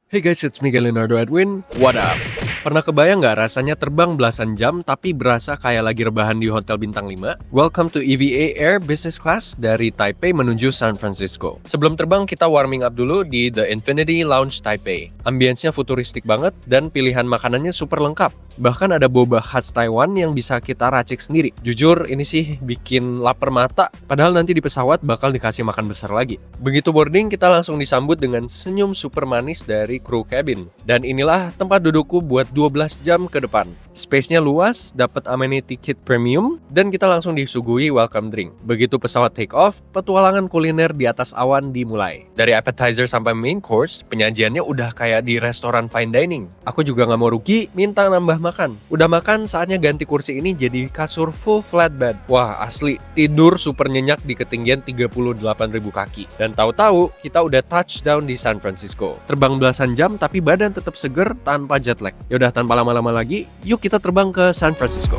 Hey guys, it's me Leonardo Edwin. What up? Pernah kebayang nggak rasanya terbang belasan jam tapi berasa kayak lagi rebahan di hotel bintang 5? Welcome to EVA Air Business Class dari Taipei menuju San Francisco. Sebelum terbang kita warming up dulu di The Infinity Lounge Taipei. Ambience-nya futuristik banget dan pilihan makanannya super lengkap. Bahkan ada boba khas Taiwan yang bisa kita racik sendiri. Jujur ini sih bikin lapar mata, padahal nanti di pesawat bakal dikasih makan besar lagi. Begitu boarding kita langsung disambut dengan senyum super manis dari kru cabin. Dan inilah tempat dudukku buat 12 jam ke depan. Space-nya luas, dapat amenity kit premium, dan kita langsung disuguhi welcome drink. Begitu pesawat take off, petualangan kuliner di atas awan dimulai. Dari appetizer sampai main course, penyajiannya udah kayak di restoran fine dining. Aku juga nggak mau rugi, minta nambah makan. Udah makan, saatnya ganti kursi ini jadi kasur full flat bed. Wah, asli, tidur super nyenyak di ketinggian 38.000 kaki. Dan tahu-tahu, kita udah touchdown di San Francisco. Terbang belasan jam, tapi badan tetap seger tanpa jet lag. Yaudah, tanpa lama-lama lagi, yuk kita terbang ke San Francisco.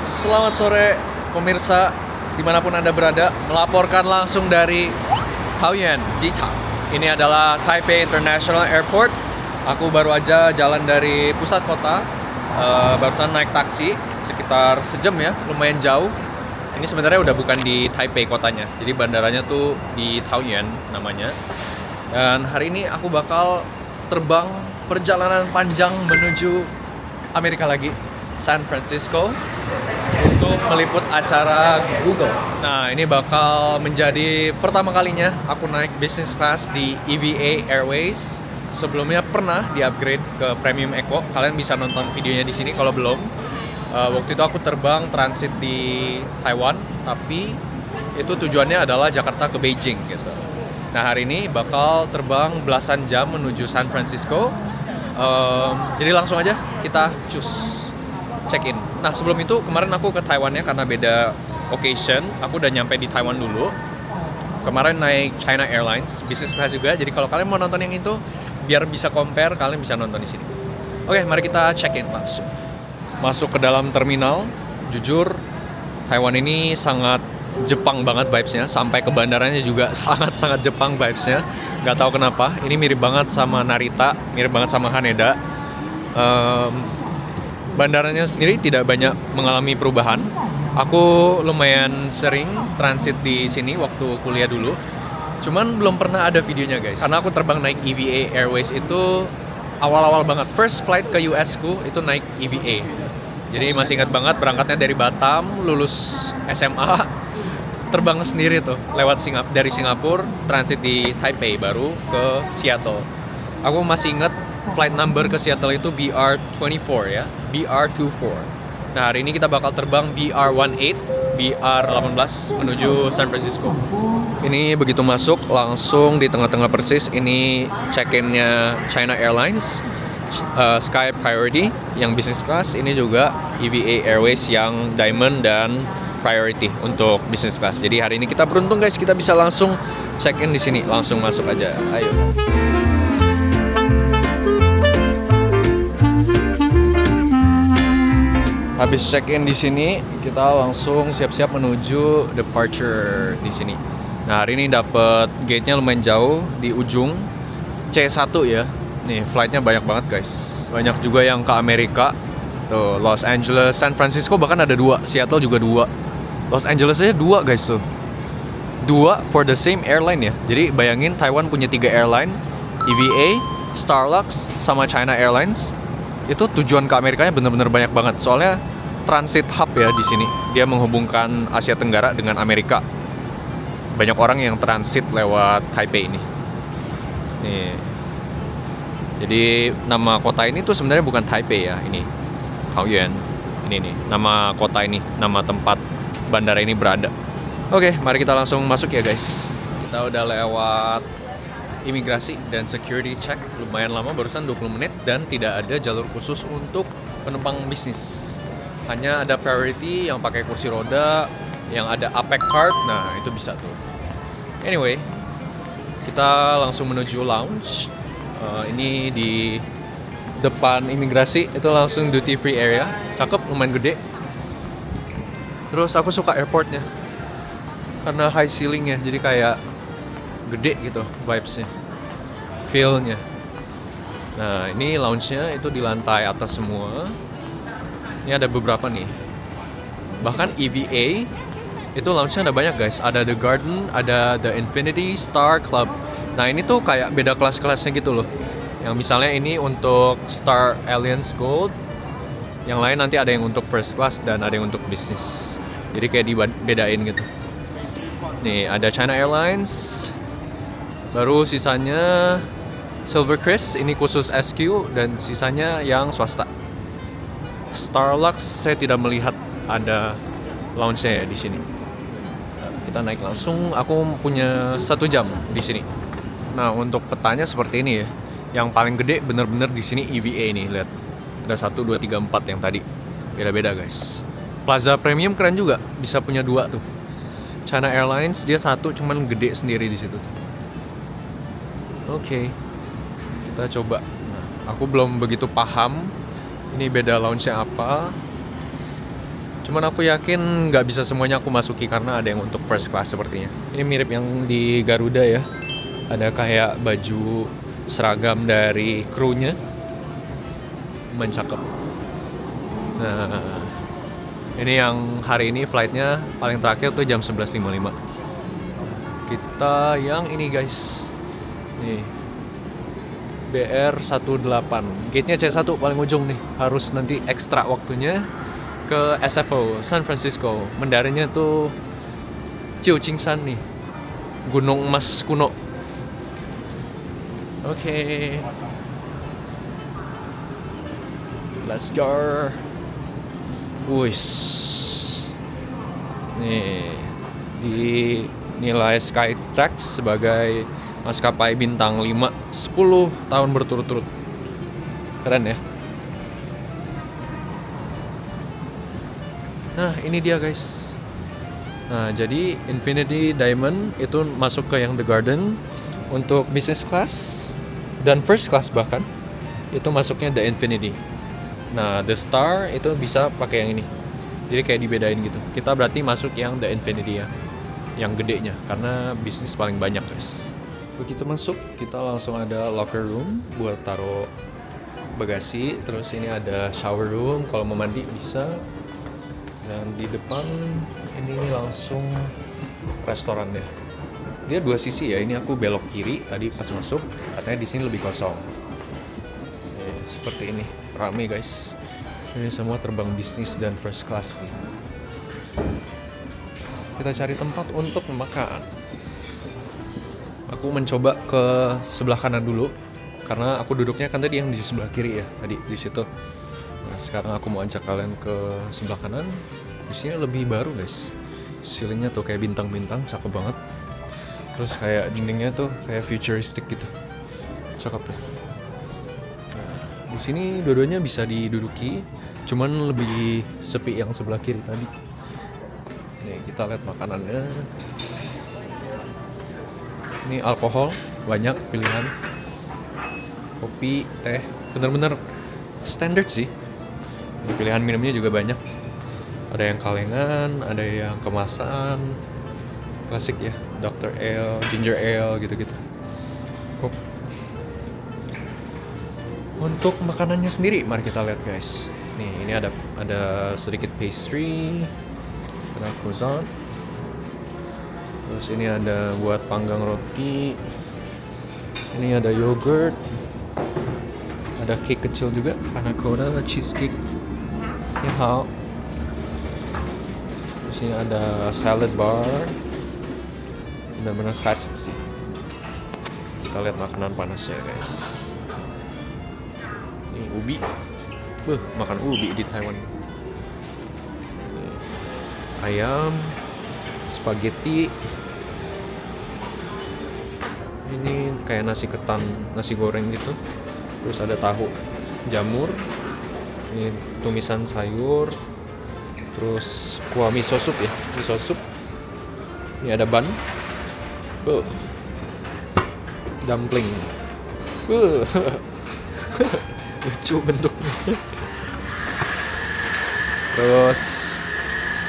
Selamat sore pemirsa, dimanapun Anda berada, melaporkan langsung dari Taoyuan, Jichang. Ini adalah Taipei International Airport. Aku baru aja jalan dari pusat kota, barusan naik taksi sekitar sejam ya, lumayan jauh. Ini sebenarnya udah bukan di Taipei kotanya, jadi bandaranya tuh di Taoyuan namanya. Dan hari ini aku bakal terbang perjalanan panjang menuju Amerika lagi, San Francisco, untuk meliput acara Google. Nah, ini bakal menjadi pertama kalinya aku naik business class di EVA Airways. Sebelumnya pernah di-upgrade ke Premium Eco. Kalian bisa nonton videonya di sini kalau belum. Waktu itu aku terbang transit di Taiwan, tapi itu tujuannya adalah Jakarta ke Beijing gitu. Nah, hari ini bakal terbang belasan jam menuju San Francisco. Jadi langsung aja kita check-in. Nah, sebelum itu kemarin aku ke Taiwan-nya karena beda occasion. Aku udah nyampe di Taiwan dulu. Kemarin naik China Airlines, business class juga. Jadi kalau kalian mau nonton yang itu, biar bisa compare, kalian bisa nonton di sini. Oke, mari kita check-in langsung. Masuk ke dalam terminal. Jujur, Taiwan ini sangat Jepang banget vibes-nya. Sampai ke bandaranya juga sangat-sangat Jepang vibes-nya. Gak tahu kenapa. Ini mirip banget sama Narita, mirip banget sama Haneda. Bandaranya sendiri tidak banyak mengalami perubahan. Aku lumayan sering transit di sini waktu kuliah dulu. Cuman belum pernah ada videonya guys. Karena aku terbang naik EVA Airways itu awal-awal banget. First flight ke US ku itu naik EVA. Jadi masih ingat banget berangkatnya dari Batam, lulus SMA, terbang sendiri tuh lewat dari Singapura, transit di Taipei baru ke Seattle. Aku masih ingat flight number ke Seattle itu BR24 ya, BR24. Nah, hari ini kita bakal terbang BR18, BR18 menuju San Francisco. Ini begitu masuk langsung di tengah-tengah persis ini check-in-nya China Airlines, Sky Priority yang business class, ini juga EVA Airways yang Diamond dan Priority untuk business class. Jadi hari ini kita beruntung guys, kita bisa langsung check-in di sini, langsung masuk aja. Ayo. Habis check-in di sini, kita langsung siap-siap menuju departure di sini. Nah, hari ini dapat gate-nya lumayan jauh di ujung C1 ya. Nih, flight-nya banyak banget, guys. Banyak juga yang ke Amerika. Tuh, Los Angeles, San Francisco bahkan ada 2, Seattle juga 2. Los Angeles aja 2, guys tuh. 2 for the same airline ya. Jadi bayangin Taiwan punya 3 airline, EVA, Starlux, sama China Airlines. Itu tujuan ke Amerikanya bener-bener banyak banget. Soalnya transit hub ya di sini. Dia menghubungkan Asia Tenggara dengan Amerika. Banyak orang yang transit lewat Taipei ini. Nih. Jadi nama kota ini tuh sebenarnya bukan Taipei ya, ini Taoyuan. Ini nih, nama kota ini, nama tempat bandara ini berada. Oke, mari kita langsung masuk ya guys. Kita udah lewat imigrasi dan security check lumayan lama, barusan 20 menit, dan tidak ada jalur khusus untuk penumpang bisnis. Hanya ada priority yang pakai kursi roda, yang ada APEC card, nah itu bisa tuh. Anyway, kita langsung menuju lounge. Ini di depan imigrasi itu langsung duty free area, cakep, lumayan gede. Terus aku suka airportnya karena high ceilingnya, jadi kayak gede gitu vibesnya, feelnya. Nah ini lounge-nya itu di lantai atas semua. Ini ada beberapa nih. Bahkan EVA itu lounge-nya ada banyak guys. Ada The Garden, ada The Infinity, Star Club. Nah ini tuh kayak beda kelas-kelasnya gitu loh. Yang misalnya ini untuk Star Alliance Gold, yang lain nanti ada yang untuk first class dan ada yang untuk bisnis. Jadi kayak dibedain gitu. Nih ada China Airlines, baru sisanya Silvercrest, ini khusus SQ, dan sisanya yang swasta. Starlux saya tidak melihat ada lounge-nya ya di sini. Kita naik langsung. Aku punya 1 jam di sini. Nah untuk petanya seperti ini ya. Yang paling gede bener-bener di sini EVA nih, lihat. Ada 1, 2, 3, 4 yang tadi. Beda-beda guys. Plaza Premium keren juga, bisa punya 2 tuh. China Airlines dia 1, cuman gede sendiri di situ. Oke. Kita coba. Nah, aku belum begitu paham ini beda lounge-nya apa. Cuman aku yakin nggak bisa semuanya aku masuki karena ada yang untuk first class sepertinya. Ini mirip yang di Garuda ya. Ada kayak baju seragam dari krunya. Mencakep. Nah, ini yang hari ini flightnya paling terakhir tuh jam 11.55. Kita yang ini guys. Nih. BR18. Gate-nya C1 paling ujung nih. Harus nanti ekstra waktunya ke SFO, San Francisco. Mendaratnya tuh Chiu-Ching-san nih. Gunung emas kuno. Oke. Let's go. Wih. Nih, dinilai Skytrax sebagai maskapai bintang 5 10 tahun berturut-turut. Keren ya. Nah, ini dia guys. Nah, jadi Infinity Diamond itu masuk ke yang The Garden. Untuk business class dan first class bahkan itu masuknya The Infinity. Nah, The Star itu bisa pakai yang ini. Jadi kayak dibedain gitu. Kita berarti masuk yang The Infinity ya. Yang gedenya karena bisnis paling banyak guys. Begitu masuk, kita langsung ada locker room buat taruh bagasi. Terus ini ada shower room, kalau mau mandi bisa. Dan di depan ini langsung restoran deh. Dia 2 sisi ya. Ini aku belok kiri tadi pas masuk. Katanya di sini lebih kosong. Seperti ini, rame guys. Ini semua terbang bisnis dan first class nih. Kita cari tempat untuk makan. Aku mencoba ke sebelah kanan dulu karena aku duduknya kan tadi yang di sebelah kiri ya, tadi di situ. Nah, sekarang aku mau ajak kalian ke sebelah kanan. Di sini lebih baru guys. Ceilingnya tuh kayak bintang-bintang, cakep banget. Terus kayak dindingnya tuh kayak futuristic gitu. Cakep ya. Nah, di sini dua-duanya bisa diduduki, cuman lebih sepi yang sebelah kiri tadi. Nih, kita lihat makanannya. Ini alkohol, banyak pilihan. Kopi, teh, bener-bener standard sih. Pilihan minumnya juga banyak. Ada yang kalengan, ada yang kemasan. Klasik ya, Dr. Ale, Ginger Ale, gitu-gitu. Untuk makanannya sendiri, mari kita lihat guys. Nih, ini ada sedikit pastry, ada croissant. Terus ini ada buat panggang roti. Ini ada yogurt. Ada cake kecil juga, panna cotta, cheesecake. Ya, hao. Terus ini ada salad bar. Benar-benar klasik sih. Kita lihat makanan panasnya guys. Ini ubi. Makan ubi di Taiwan. Ayam, spaghetti. Ini kayak nasi ketan, nasi goreng gitu. Terus ada tahu, jamur. Ini tumisan sayur. Terus kuah miso soup ya, miso soup. Ini ada bun. Dumpling. Lucu bentuknya. Terus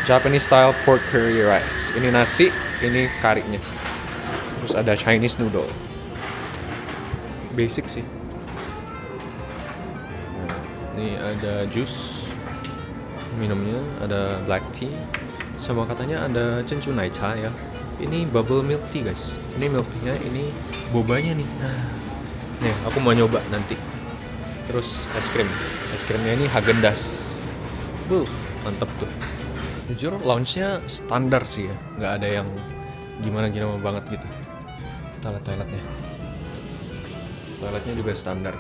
Japanese style pork curry rice. Ini nasi, ini karinya. Terus ada Chinese noodle. Basic sih. Ini ada jus minumnya, ada black tea, sama katanya ada cencu naicha ya. Ini bubble milk tea guys. Ini milk tea-nya, ini bobanya nih. Nah, nih aku mau nyoba nanti. Terus es krimnya ini Häagen-Dazs. Mantep tuh. Jujur lounge-nya standar sih ya, nggak ada yang gimana banget gitu. Kita lihat toiletnya. Toiletnya juga standar.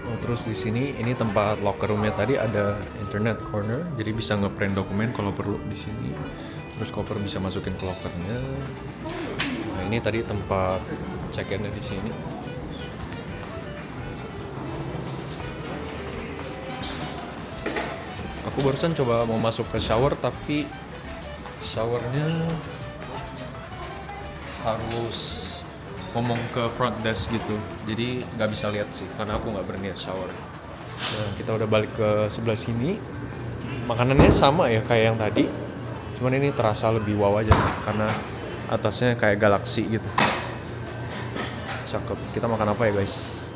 Oh, terus di sini ini tempat locker roomnya tadi ada internet corner, jadi bisa ngeprint dokumen kalau perlu di sini. Terus koper bisa masukin ke lockernya. Nah ini tadi tempat check-innya di sini. Aku barusan coba mau masuk ke shower tapi showernya harus ngomong ke front desk gitu, jadi nggak bisa lihat sih karena aku nggak berniat shower. Nah kita udah balik ke sebelah sini. Makanannya sama ya kayak yang tadi, cuman ini terasa lebih wow aja sih, karena atasnya kayak galaksi gitu. Cakep. Kita makan apa ya guys?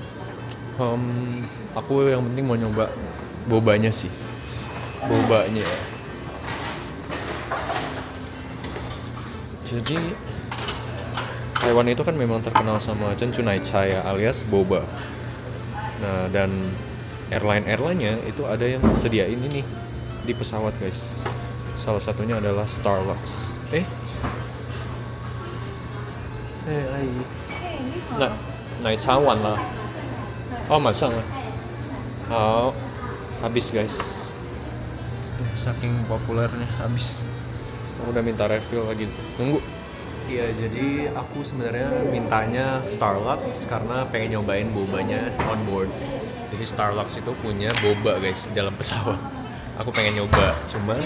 Aku yang penting mau nyoba bobanya sih. Bobanya. Jadi Taiwan itu kan memang terkenal sama cencu naicha ya, alias boba. Nah, dan airline-nya itu ada yang sediain ini di pesawat guys. Salah satunya adalah Starbucks. Nah, naicha wan lah. Oh, masang lah. Oh, habis guys. Saking populernya habis. Aku udah minta refill lagi. Tunggu. Iya, jadi aku sebenarnya mintanya Starbucks karena pengen nyobain bobanya on board. Jadi Starbucks itu punya boba guys dalam pesawat. Aku pengen nyoba, cuman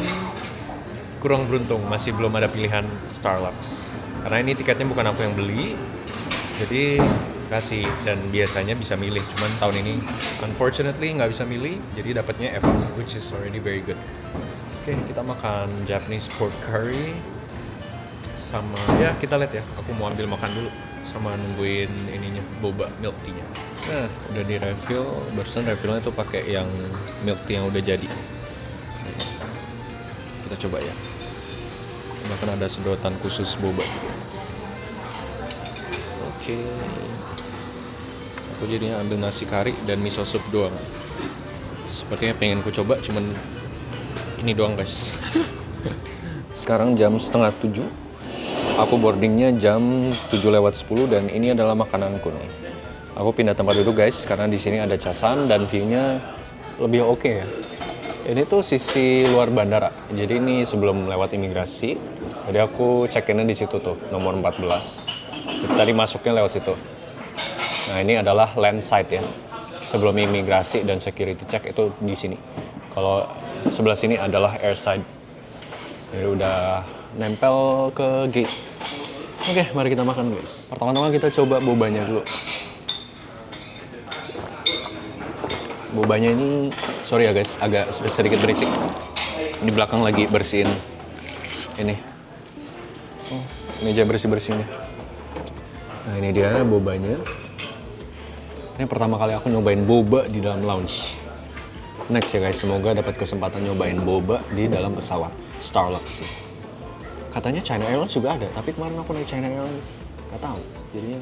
kurang beruntung, masih belum ada pilihan Starbucks. Karena ini tiketnya bukan aku yang beli, jadi kasih, dan biasanya bisa milih. Cuman tahun ini unfortunately nggak bisa milih, jadi dapatnya F, which is already very good. Oke, kita makan Japanese pork curry. Sama ya kita lihat ya, aku mau ambil makan dulu sama nungguin ininya boba milk tea-nya. Nah udah di refill, barusan refillnya tuh pakai yang milk tea yang udah jadi. Kita coba ya, bahkan ada sedotan khusus boba. Oke. Aku jadinya ambil nasi kari dan miso soup doang. Sepertinya pengen ku coba, cuman ini doang guys. Sekarang jam 6:30. Aku boardingnya jam 7:10 dan ini adalah makananku nih. Aku pindah tempat duduk guys karena di sini ada casan dan view-nya lebih oke ya. Ini tuh sisi luar bandara. Jadi ini sebelum lewat imigrasi. Jadi aku check-in-nya di situ tuh, nomor 14. Tadi masuknya lewat situ. Nah, ini adalah land side ya. Sebelum imigrasi dan security check itu di sini. Kalau sebelah sini adalah airside. Jadi udah nempel ke gate. Oke, mari kita makan guys. Pertama-tama kita coba bobanya dulu. Bobanya ini, sorry ya guys, agak sedikit berisik. Di belakang lagi bersihin ini. Meja bersih-bersihnya. Nah ini dia bobanya. Ini pertama kali aku nyobain boba di dalam lounge. Next ya guys, semoga dapat kesempatan nyobain boba di dalam pesawat Starbucks. Katanya China Airlines juga ada, tapi kemarin aku naik China Airlines, nggak tahu. Jadinya,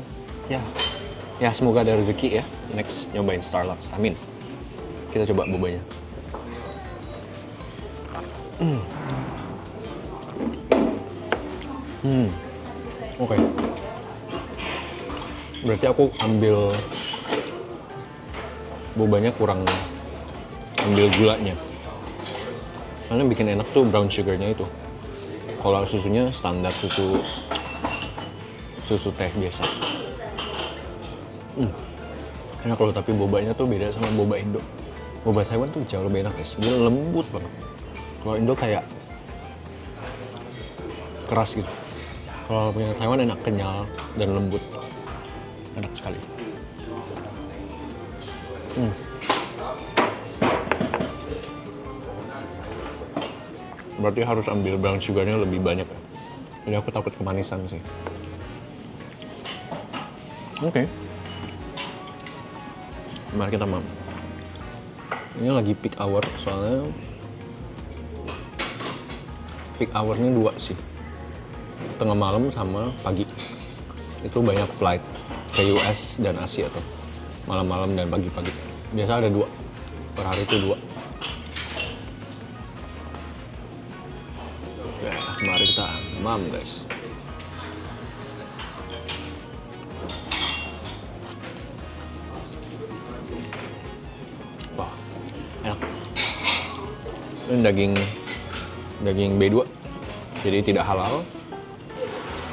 ya semoga ada rezeki ya. Next nyobain Starbucks, amin. Kita coba bobanya. Oke. Berarti aku ambil bobanya kurang ambil gulanya. Karena yang bikin enak tuh brown sugarnya itu. Kalau susunya standar susu teh biasa. Enak loh, tapi bobanya tuh beda sama boba Indo. Boba Taiwan tuh jauh lebih enak guys, dia lembut banget. Kalau Indo kayak keras gitu. Kalau punya Taiwan enak, kenyal dan lembut. Enak sekali. Hmm. Berarti harus ambil brown sugarnya lebih banyak ya. Jadi aku takut kemanisan sih. Oke. Mari kita makan. Ini lagi peak hour soalnya peak hournya 2 sih. Tengah malam sama pagi. Itu banyak flight ke US dan Asia tuh. Malam-malam dan pagi-pagi. Biasa ada 2. Per hari itu 2. Ya, mari kita mam guys. Wah, enak. Ini daging B2. Jadi tidak halal.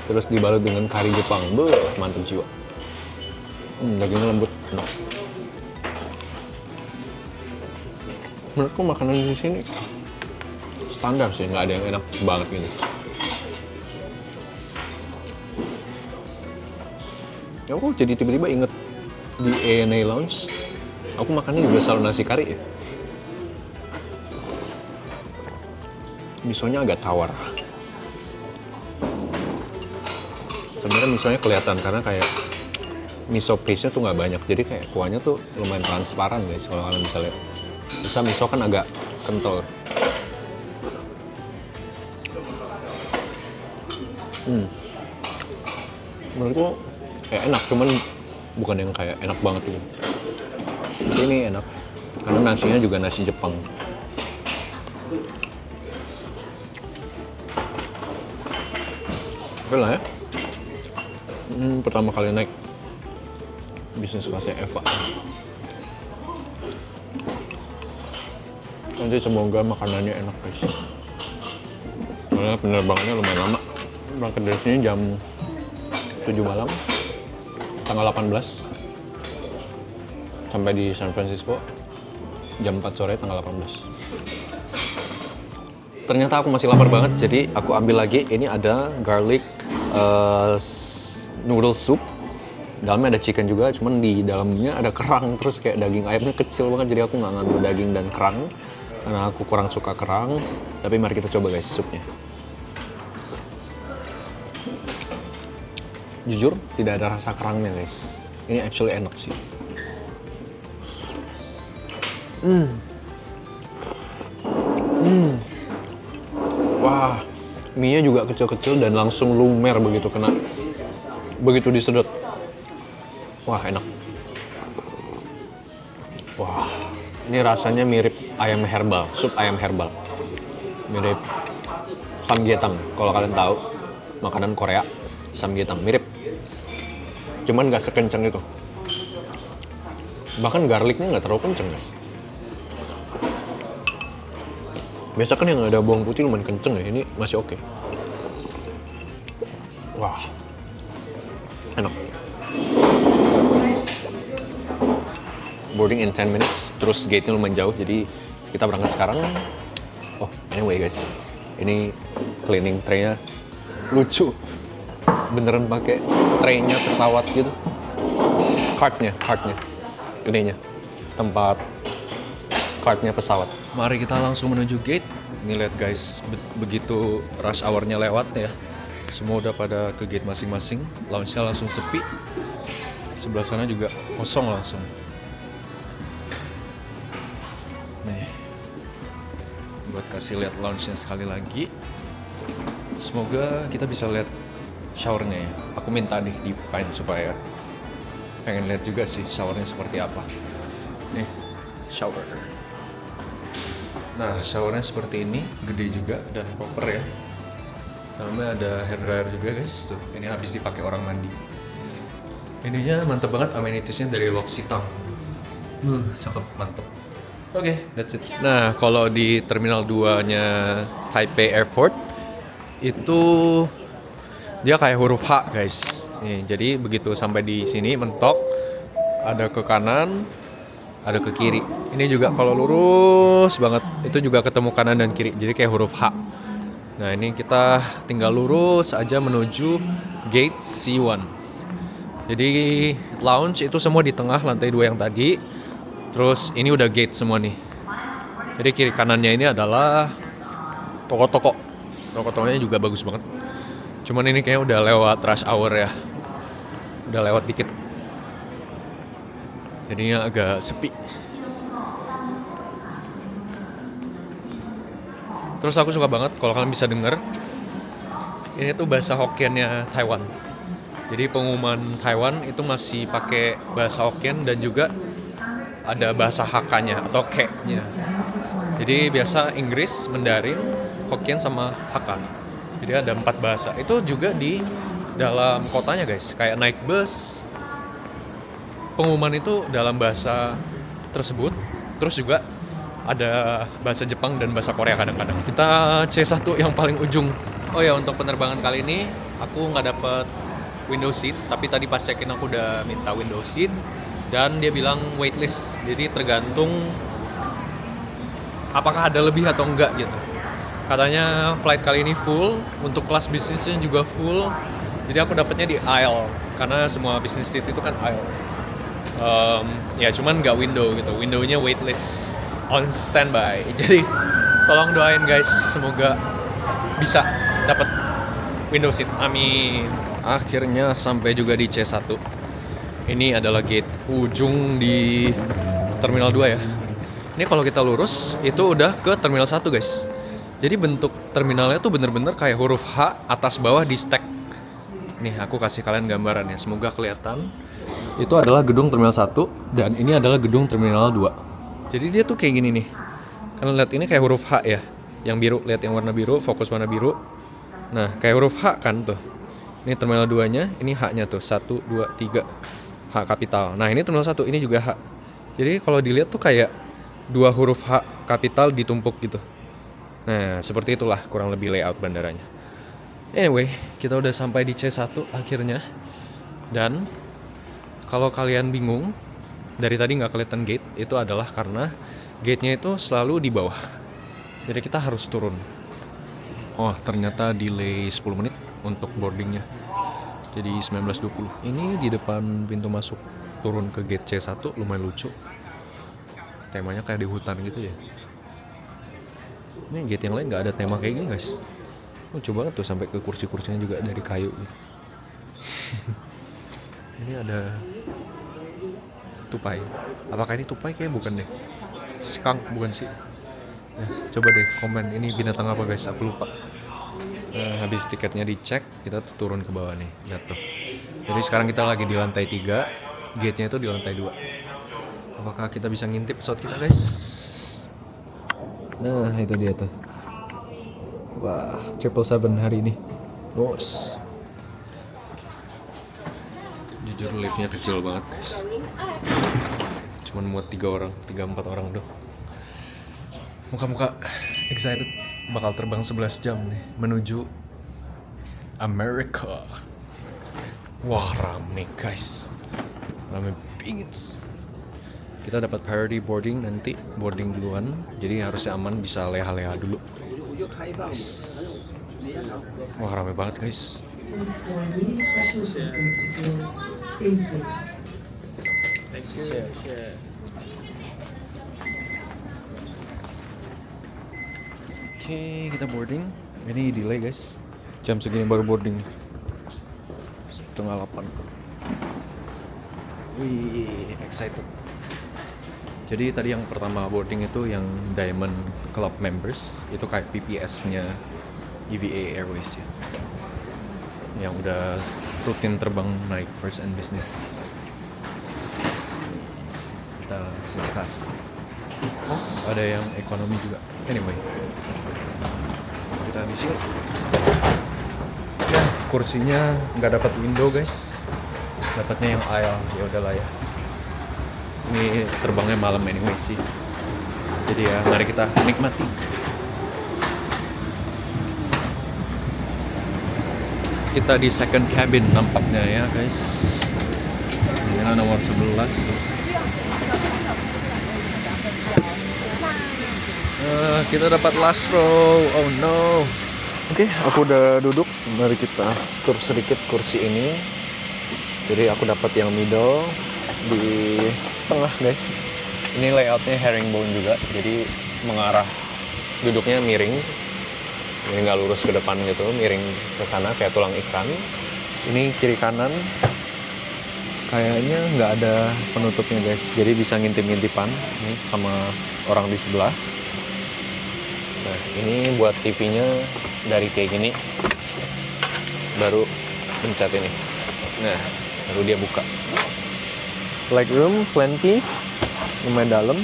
Terus dibalut dengan kari Jepang. Mantap jiwa. Dagingnya lembut, enak. Menurutku makanan di sini standar sih, nggak ada yang enak banget ini. Ya aku jadi tiba-tiba inget di ANA Lounge, aku makannya juga selalu nasi kari ya. Misonya agak tawar. Sebenarnya misonya kelihatan karena kayak miso paste-nya tuh nggak banyak, jadi kayak kuahnya tuh lumayan transparan guys kalau kalian bisa lihat. Bisa miso kan agak kental. Menurutku kayak enak, cuman bukan yang kayak enak banget gitu. Tapi ini enak karena nasinya juga nasi Jepang. Oke lah ya. Pertama kali naik bisnis kelasnya Eva. Nanti semoga makanannya enak guys. Karena penerbangannya lumayan lama. Berangkat dari sini jam 7 malam, tanggal 18. Sampai di San Francisco jam 4 sore tanggal 18. Ternyata aku masih lapar banget, jadi aku ambil lagi. Ini ada garlic noodle soup. Dalamnya ada chicken juga, cuman di dalamnya ada kerang, terus kayak daging ayamnya kecil banget, jadi aku nggak ngambil daging dan kerang karena aku kurang suka kerang. Tapi mari kita coba guys supnya. Jujur tidak ada rasa kerangnya guys. Ini actually enak sih. Wah, mie-nya juga kecil-kecil dan langsung lumer begitu kena, begitu disedot. Wah, enak. Wah, ini rasanya mirip ayam herbal, sup ayam herbal. Mirip samgyetang, kalau kalian tahu makanan Korea, samgyetang mirip. Cuman nggak sekencang itu. Bahkan garlicnya nggak terlalu kenceng guys. Biasa kan yang ada bawang putih lumayan kenceng ya, ini masih oke. Wah, enak. Boarding in 10 minutes, terus gate-nya lumayan jauh, jadi kita berangkat sekarang. Oh, anyway guys, ini cleaning tray-nya lucu. Beneran pakai tray-nya pesawat gitu. Cart-nya, ininya, tempat cart-nya pesawat. Mari kita langsung menuju gate. Ini lihat guys, begitu rush hour-nya lewat ya, semua udah pada ke gate masing-masing. Lounge-nya langsung sepi. Sebelah sana juga kosong langsung. Nih, buat kasih lihat lounge-nya sekali lagi. Semoga kita bisa lihat showernya ya. Aku minta nih dipaint supaya pengen lihat juga sih showernya seperti apa. Nih, shower. Nah, showernya seperti ini, gede juga dan proper ya. Dalamnya ada hair dryer juga guys. Tuh, ini habis dipakai orang mandi. Ininya mantep banget, amenitiesnya dari L'Occitane. Cakep, mantep. Oke, that's it. Nah, kalau di Terminal 2-nya Taipei Airport itu dia kayak huruf H, guys. Nih, jadi begitu sampai di sini mentok, ada ke kanan, ada ke kiri. Ini juga kalau lurus banget, itu juga ketemu kanan dan kiri. Jadi kayak huruf H. Nah, ini kita tinggal lurus aja menuju gate C1. Jadi lounge itu semua di tengah lantai 2 yang tadi. Terus ini udah gate semua nih. Jadi kiri kanannya ini adalah toko-toko. Toko-tokonya juga bagus banget. Cuman ini kayaknya udah lewat rush hour ya. Udah lewat dikit. Jadinya agak sepi. Terus aku suka banget kalau kalian bisa denger, ini tuh bahasa Hokkiennya Taiwan. Jadi pengumuman Taiwan itu masih pakai bahasa Hokkien dan juga ada bahasa Hakka-nya atau Ke-nya. Jadi biasa Inggris, Mandarin, Hokkien sama Hakka. Jadi ada 4 bahasa. Itu juga di dalam kotanya guys. Kayak naik bus, pengumuman itu dalam bahasa tersebut. Terus juga ada bahasa Jepang dan bahasa Korea kadang-kadang. Kita C1 yang paling ujung. Oh ya, untuk penerbangan kali ini aku nggak dapet window seat, tapi tadi pas check-in aku udah minta window seat dan dia bilang waitlist. Jadi tergantung apakah ada lebih atau enggak gitu. Katanya flight kali ini full, untuk kelas bisnisnya juga full. Jadi aku dapetnya di aisle karena semua business seat itu kan aisle. Ya cuman nggak window gitu. Windownya waitlist on standby. Jadi tolong doain guys, semoga bisa dapat window seat. Amin. Akhirnya sampai juga di C1. Ini adalah gate ujung di Terminal 2 ya. Ini kalau kita lurus itu udah ke Terminal 1 guys. Jadi bentuk terminalnya tuh bener-bener kayak huruf H atas bawah di stack. Nih aku kasih kalian gambaran ya, semoga kelihatan. Itu adalah gedung Terminal 1 dan ini adalah gedung Terminal 2. Jadi dia tuh kayak gini nih. Kalian lihat ini kayak huruf H ya. Yang biru, lihat yang warna biru, fokus warna biru. Nah, kayak huruf H kan tuh. Ini Terminal 2-nya, ini H-nya tuh. 1, 2, 3. H kapital. Nah, ini Terminal 1, ini juga H. Jadi kalau dilihat tuh kayak 2 huruf H kapital ditumpuk gitu. Nah, seperti itulah kurang lebih layout bandaranya. Anyway, kita udah sampai di C1 akhirnya. Dan kalau kalian bingung, dari tadi nggak kelihatan gate, itu adalah karena gate-nya itu selalu di bawah. Jadi kita harus turun. Oh, ternyata delay 10 menit untuk boardingnya. Jadi 19.20. Ini di depan pintu masuk turun ke gate C1 lumayan lucu. Temanya kayak di hutan gitu ya. Ini gate yang lain nggak ada tema kayak gini guys. Lucu banget tuh, sampai ke kursi-kursinya juga dari kayu gitu. Ini ada tupai. Apakah ini tupai? Kayaknya bukan deh. Skunk bukan sih. Nah, coba deh komen ini binatang apa guys, aku lupa. Habis tiketnya dicek, kita tuh turun ke bawah nih. Lihat tuh. Jadi sekarang kita lagi di lantai 3, gate-nya itu di lantai 2. Apakah kita bisa ngintip pesawat kita guys? Nah, itu dia tuh. Wah, 777 hari ini. Bos. Jujur liftnya kecil banget guys. Cuman muat 3 orang, 3-4 orang doh. Muka-muka excited, bakal terbang 11 jam nih menuju Amerika. Wah, rame guys. Rame bingits. Kita dapat priority boarding nanti, boarding duluan. Jadi harusnya aman, bisa leha-leha dulu. Wah, rame banget guys. Oke, kita boarding. Ini delay guys. Jam segini baru boarding. 7:30. Wih, excited. Jadi tadi yang pertama boarding itu yang Diamond Club members, itu kayak PPS-nya EVA Airways ya. Yang udah rutin terbang naik first and business. Kita business class. Oh, ada yang ekonomi juga. Anyway, kita di sini. Ya, kursinya nggak dapat window guys. Dapatnya yang aisle. Ya udahlah ya. Ini terbangnya malam anyway sih. Jadi ya, mari kita nikmati. Kita di second cabin nampaknya ya guys. Ini nomor 11. Kita dapat last row. Oh no. Oke, aku udah duduk. Mari kita tur sedikit kursi ini. Jadi aku dapat yang middle di tengah guys. Ini layoutnya herringbone juga, jadi mengarah duduknya miring nggak lurus ke depan gitu, miring ke sana kayak tulang ikan. Ini kiri kanan kayaknya nggak ada penutupnya guys, jadi bisa ngintip-ngintipan ini sama orang di sebelah. Nah ini buat TV-nya dari kayak gini, baru pencet ini. Nah baru dia buka. Legroom plenty, lumayan dalam.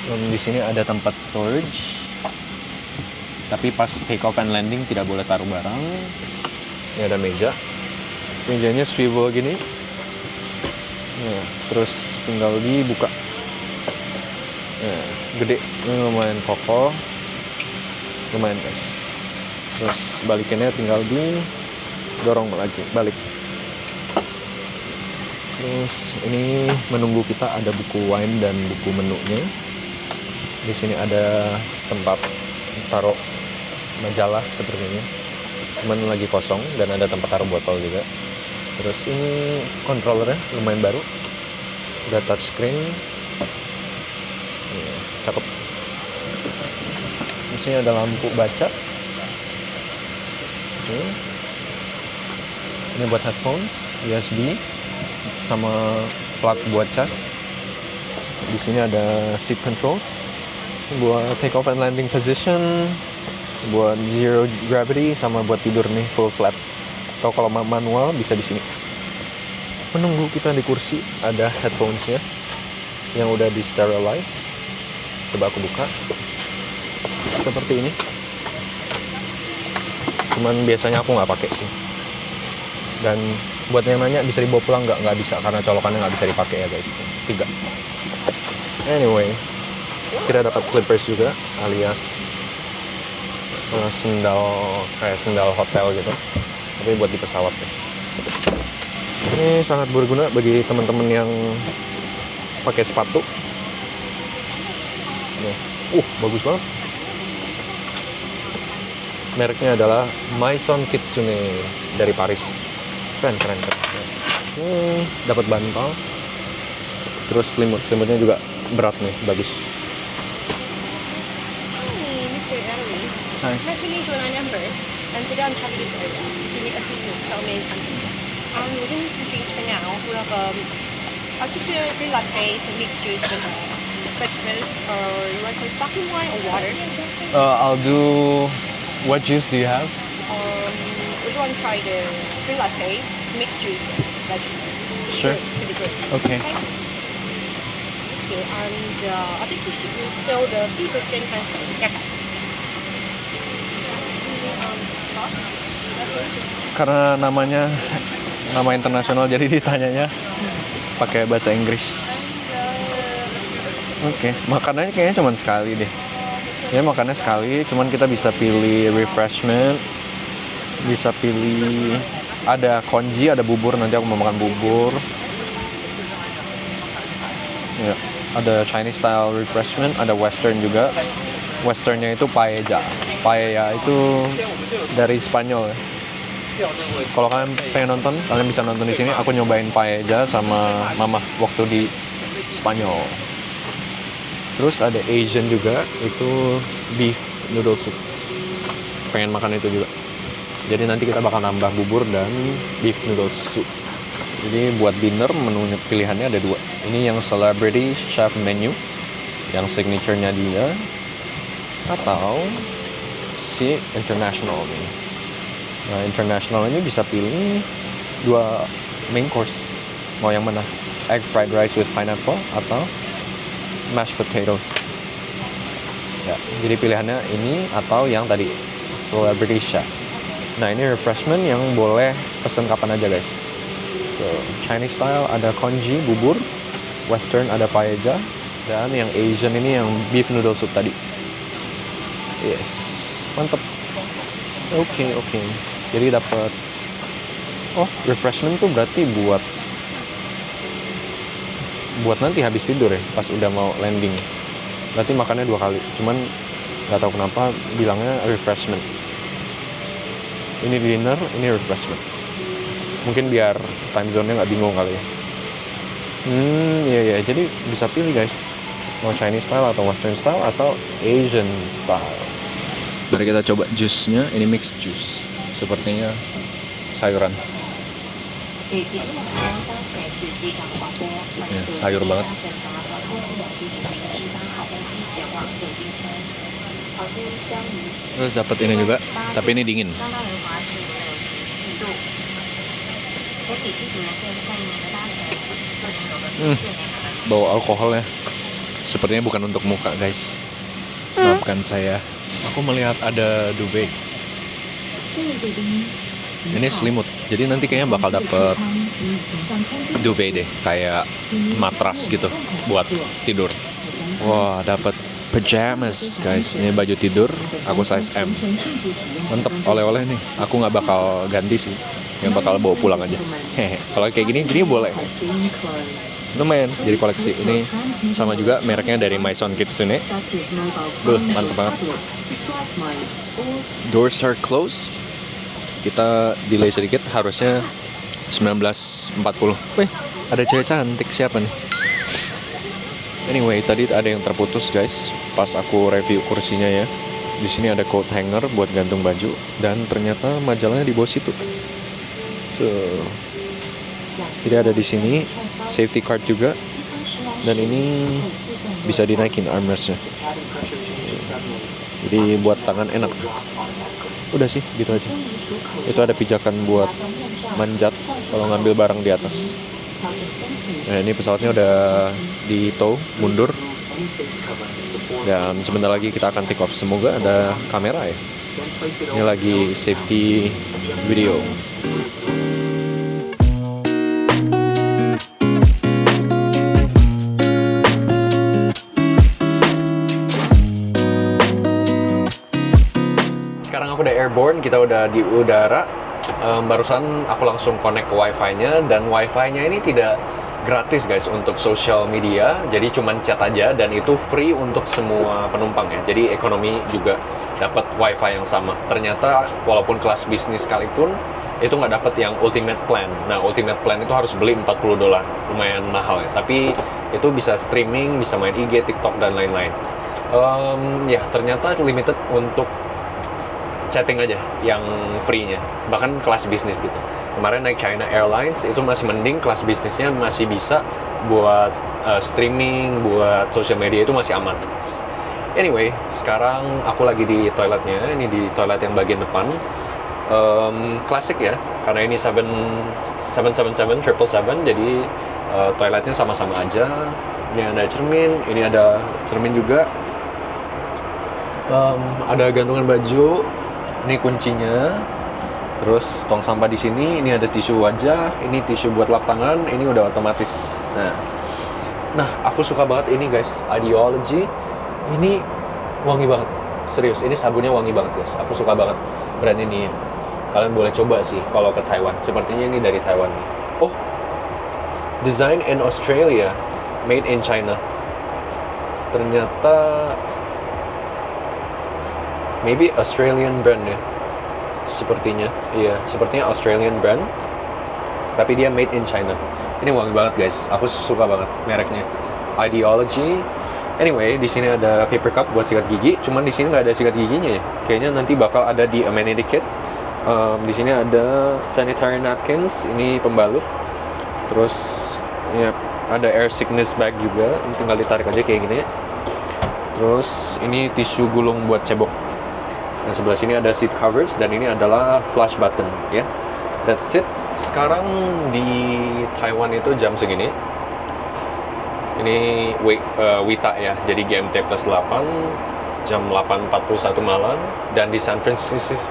Di sini ada tempat storage, tapi pas take off and landing tidak boleh taruh barang. Ini ada meja, mejanya swivel gini. Nah, terus tinggal dibuka. Nah, gede, ini lumayan kokoh, lumayan guys. Terus balikannya tinggal didorong lagi, balik. Terus ini menunggu kita ada buku wine dan buku menunya. Di sini ada tempat taruh majalah sepertinya, cuman lagi kosong, dan ada tempat taruh botol juga. Terus ini controllernya lumayan baru, udah touchscreen, cakep. Di sini ada lampu baca. Ini buat headphones, USB, sama plug buat cas. Di sini ada seat controls buat take off and landing position, buat zero gravity, sama buat tidur nih full flat. Atau kalau manual bisa di sini. Menunggu kita di kursi ada headphones-nya yang udah di sterilize. Coba aku buka. Seperti ini. Cuman biasanya aku nggak pakai sih. Dan buat yang nanya bisa dibawa pulang nggak bisa, karena colokannya nggak bisa dipakai ya guys. 3. Anyway, kita dapat slippers juga, alias sendal, kayak sendal hotel gitu, tapi buat di pesawat ya. Ini sangat berguna bagi teman-teman yang pakai sepatu. Nih, bagus banget. Mereknya adalah Maison Kitsune dari Paris. Keren. Dapat bantal. Terus selimutnya juga berat nih, bagus. Hi. Nice to meet you, my number. And today I'm traveling this area. If you need assistance, tell me anytime, please. We're doing some drinks for now. We have a super green latte, some mixed juice with vegetables, or you want some sparkling wine or water? I'll do. What juice do you have? Would you want to try the green latte? It's mixed juice and vegetables. Sure. Pretty good. Okay. Okay, and I think you sell the 3% cancel. Yeah. Karena nama internasional, jadi ditanyanya pakai bahasa Inggris. Oke, makanannya kayaknya cuma sekali deh. Ya makannya sekali, cuman kita bisa pilih refreshment, bisa pilih ada congee, ada bubur, nanti aku mau makan bubur. Ya, ada Chinese style refreshment, ada Western juga. Westernnya itu paella. Paella itu dari Spanyol. Kalau kalian pengen nonton, kalian bisa nonton di sini. Aku nyobain paella sama mama waktu di Spanyol. Terus ada Asian juga, itu beef noodle soup. Pengen makan itu juga. Jadi nanti kita bakal nambah bubur dan beef noodle soup. Jadi buat dinner menu pilihannya ada 2. Ini yang celebrity chef menu, yang signature-nya dia, atau si international nih. Nah, international ini bisa pilih 2 main course. Mau yang mana? Egg fried rice with pineapple atau mashed potatoes. Ya, jadi pilihannya ini atau yang tadi, celebrity chef. Nah, ini refreshment yang boleh pesen kapan aja guys. So, Chinese style ada congee, bubur. Western ada paella. Dan yang Asian ini yang beef noodle soup tadi. Yes, mantep. Oke. Jadi dapat. Refreshment tuh berarti buat nanti habis tidur ya, pas udah mau landing. Berarti makannya 2 kali. Cuman nggak tahu kenapa bilangnya refreshment. Ini dinner, ini refreshment. Mungkin biar time zone-nya nggak bingung kali ya. Iya. Jadi bisa pilih guys. Mau Chinese style atau Western style atau Asian style. Mari kita coba jusnya. Ini mixed juice. Sepertinya sayuran. Ya, sayur banget. Terus dapat ini juga, tapi ini dingin. Bau alkoholnya. Sepertinya bukan untuk muka guys. Maafkan saya. Aku melihat ada duvet. Ini selimut. Jadi nanti kayaknya bakal dapet duvet deh, kayak matras gitu buat tidur. Wah, dapet pajamas guys. Ini baju tidur. Aku size M. Mantep, oleh-oleh nih. Aku nggak bakal ganti sih. Yang bakal bawa pulang aja. Hehe. Kalau kayak gini boleh. Lumayan jadi koleksi. Ini sama juga mereknya dari Maison Kitsune. Mantep banget. Doors are closed. Kita delay sedikit, harusnya 19.40. Ada cewek cantik, siapa nih? Anyway, tadi ada yang terputus guys pas aku review kursinya ya. Di sini ada coat hanger buat gantung baju dan ternyata majalahnya di bawah situ. Tuh. Jadi ada di sini safety card juga, dan ini bisa dinaikin armrestnya. Jadi buat tangan enak. Udah sih, gitu aja. Itu ada pijakan buat manjat kalau ngambil barang di atas. Nah, ini pesawatnya udah di tow mundur. Dan sebentar lagi kita akan take off. Semoga ada kamera ya. Ini lagi safety video. Sekarang aku udah airborne, kita udah di udara. Barusan aku langsung connect ke wifi-nya, dan wifi-nya ini tidak gratis guys untuk social media, jadi cuman chat aja, dan itu free untuk semua penumpang ya. Jadi ekonomi juga dapat wifi yang sama. Ternyata walaupun kelas bisnis sekalipun itu nggak dapat yang ultimate plan. Nah, ultimate plan itu harus beli $40, lumayan mahal ya. Tapi itu bisa streaming, bisa main IG, TikTok dan lain-lain. Ya ternyata limited untuk chatting aja yang free-nya, bahkan kelas bisnis gitu. Kemarin naik China Airlines itu masih mending, kelas bisnisnya masih bisa buat streaming, buat social media itu masih aman. Anyway, sekarang aku lagi di toiletnya, ini di toilet yang bagian depan. Klasik ya, karena ini 777, jadi toiletnya sama-sama aja. Ini ada cermin, ini ada cermin juga. Ada gantungan baju. Ini kuncinya, terus tong sampah di sini. Ini ada tisu wajah, ini tisu buat lap tangan, ini udah otomatis. Nah, aku suka banget ini guys, Ideology. Ini wangi banget, serius. Ini sabunnya wangi banget guys. Aku suka banget brand ini. Kalian boleh coba sih kalau ke Taiwan. Sepertinya ini dari Taiwan nih. Oh, design in Australia, made in China. Ternyata maybe Australian brand ya, sepertinya. Iya, sepertinya Australian brand, tapi dia made in China. Ini wangi banget guys, aku suka banget mereknya, Ideology. Anyway, di sini ada paper cup buat sikat gigi, cuman di sini nggak ada sikat giginya ya. Kayaknya nanti bakal ada di amenity kit. Di sini ada sanitary napkins, ini pembalut. Terus ya ada air sickness bag juga, ini tinggal ditarik aja kayak gini. Terus ini tisu gulung buat cebok. Nah, sebelah sini ada seat covers, dan ini adalah flush button ya. That's it. Sekarang di Taiwan itu jam segini. Ini WITA ya, jadi GMT plus 8, jam 8.41 malam. Dan di San Francisco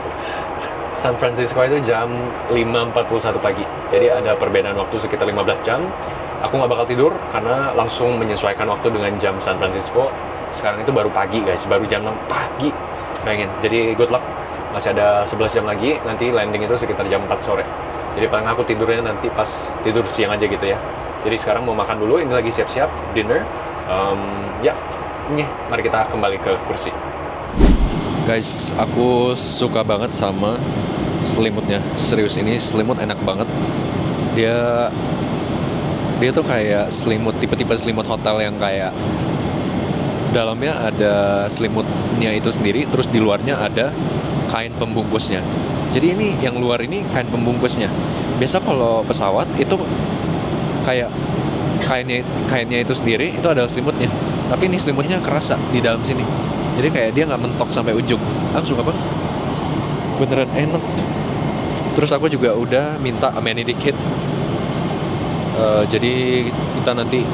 itu jam 5.41 pagi. Jadi ada perbedaan waktu sekitar 15 jam. Aku nggak bakal tidur karena langsung menyesuaikan waktu dengan jam San Francisco. Sekarang itu baru pagi guys, baru jam 6 pagi. Bayangin, jadi good luck. Masih ada 11 jam lagi, nanti landing itu sekitar jam 4 sore. Jadi paling aku tidurnya nanti pas tidur siang aja gitu ya. Jadi sekarang mau makan dulu, ini lagi siap-siap dinner. Mari kita kembali ke kursi. Guys, aku suka banget sama selimutnya. Serius, ini selimut enak banget. Dia Dia tuh kayak selimut, tipe-tipe selimut hotel yang kayak dalamnya ada selimutnya itu sendiri, terus di luarnya ada kain pembungkusnya. Jadi ini yang luar ini kain pembungkusnya. Biasa kalau pesawat itu kayak kainnya itu sendiri itu adalah selimutnya. Tapi ini selimutnya kerasa di dalam sini. Jadi kayak dia nggak mentok sampai ujung. Aku suka banget. Beneran enak. Terus aku juga udah minta amenity kit. Jadi kita nanti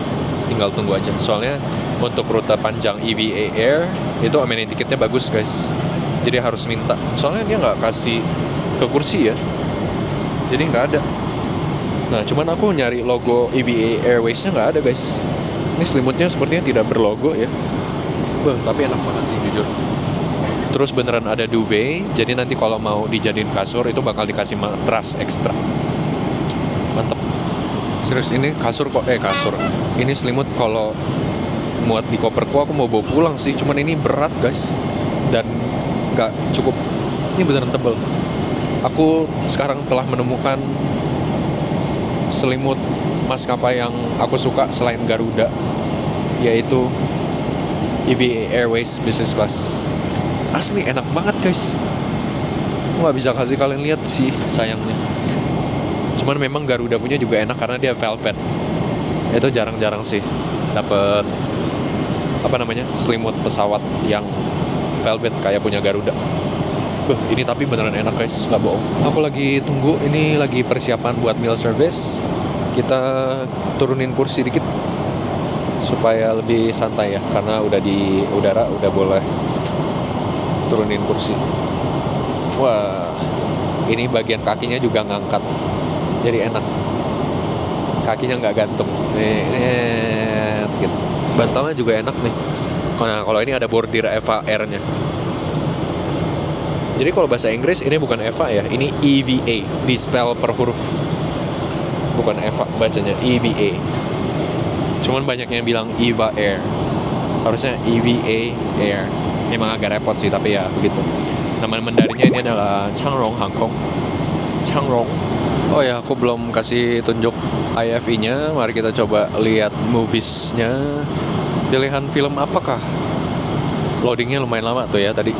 tinggal tunggu aja. Soalnya untuk rute panjang EVA Air itu amenity kitnya bagus guys. Jadi harus minta. Soalnya dia nggak kasih ke kursi ya. Jadi nggak ada. Nah cuman aku nyari logo EVA Airways-nya nggak ada guys. Ini selimutnya sepertinya tidak berlogo ya. Tapi enak banget sih jujur. Terus beneran ada duvet. Jadi nanti kalau mau dijadiin kasur itu bakal dikasih matras ekstra. Mantep. Serius ini kasur. Ini selimut kalau muat di koperku aku mau bawa pulang sih. Cuman ini berat guys. Dan gak cukup. Ini beneran tebel. Aku sekarang telah menemukan selimut maskapai yang aku suka selain Garuda, yaitu EVA Airways Business Class. Asli enak banget guys. Aku gak bisa kasih kalian lihat sih sayangnya. Cuman memang Garuda punya juga enak karena dia velvet. Itu jarang-jarang sih dapet selimut pesawat yang velvet kayak punya Garuda. Ini tapi beneran enak guys, gak bohong. Aku lagi tunggu, ini lagi persiapan buat meal service. Kita turunin kursi dikit supaya lebih santai ya, karena udah di udara udah boleh turunin kursi. Wah, ini bagian kakinya juga ngangkat, jadi enak. Kakinya nggak gantung, gitu. Bantalnya juga enak nih. Nah, kalau ini ada bordir EVA Air-nya. Jadi kalau bahasa Inggris ini bukan EVA ya, ini EVA, di spell per huruf. Bukan EVA bacanya, EVA. Cuman banyak yang bilang EVA Air. Harusnya EVA Air. Memang agak repot sih, tapi ya begitu. Nama Mandarinnya ini adalah Changrong Hangkong. Changrong. Oh ya, aku belum kasih tunjuk IFE-nya. Mari kita coba lihat movies-nya. Pilihan film apakah? Loadingnya lumayan lama tuh ya tadi.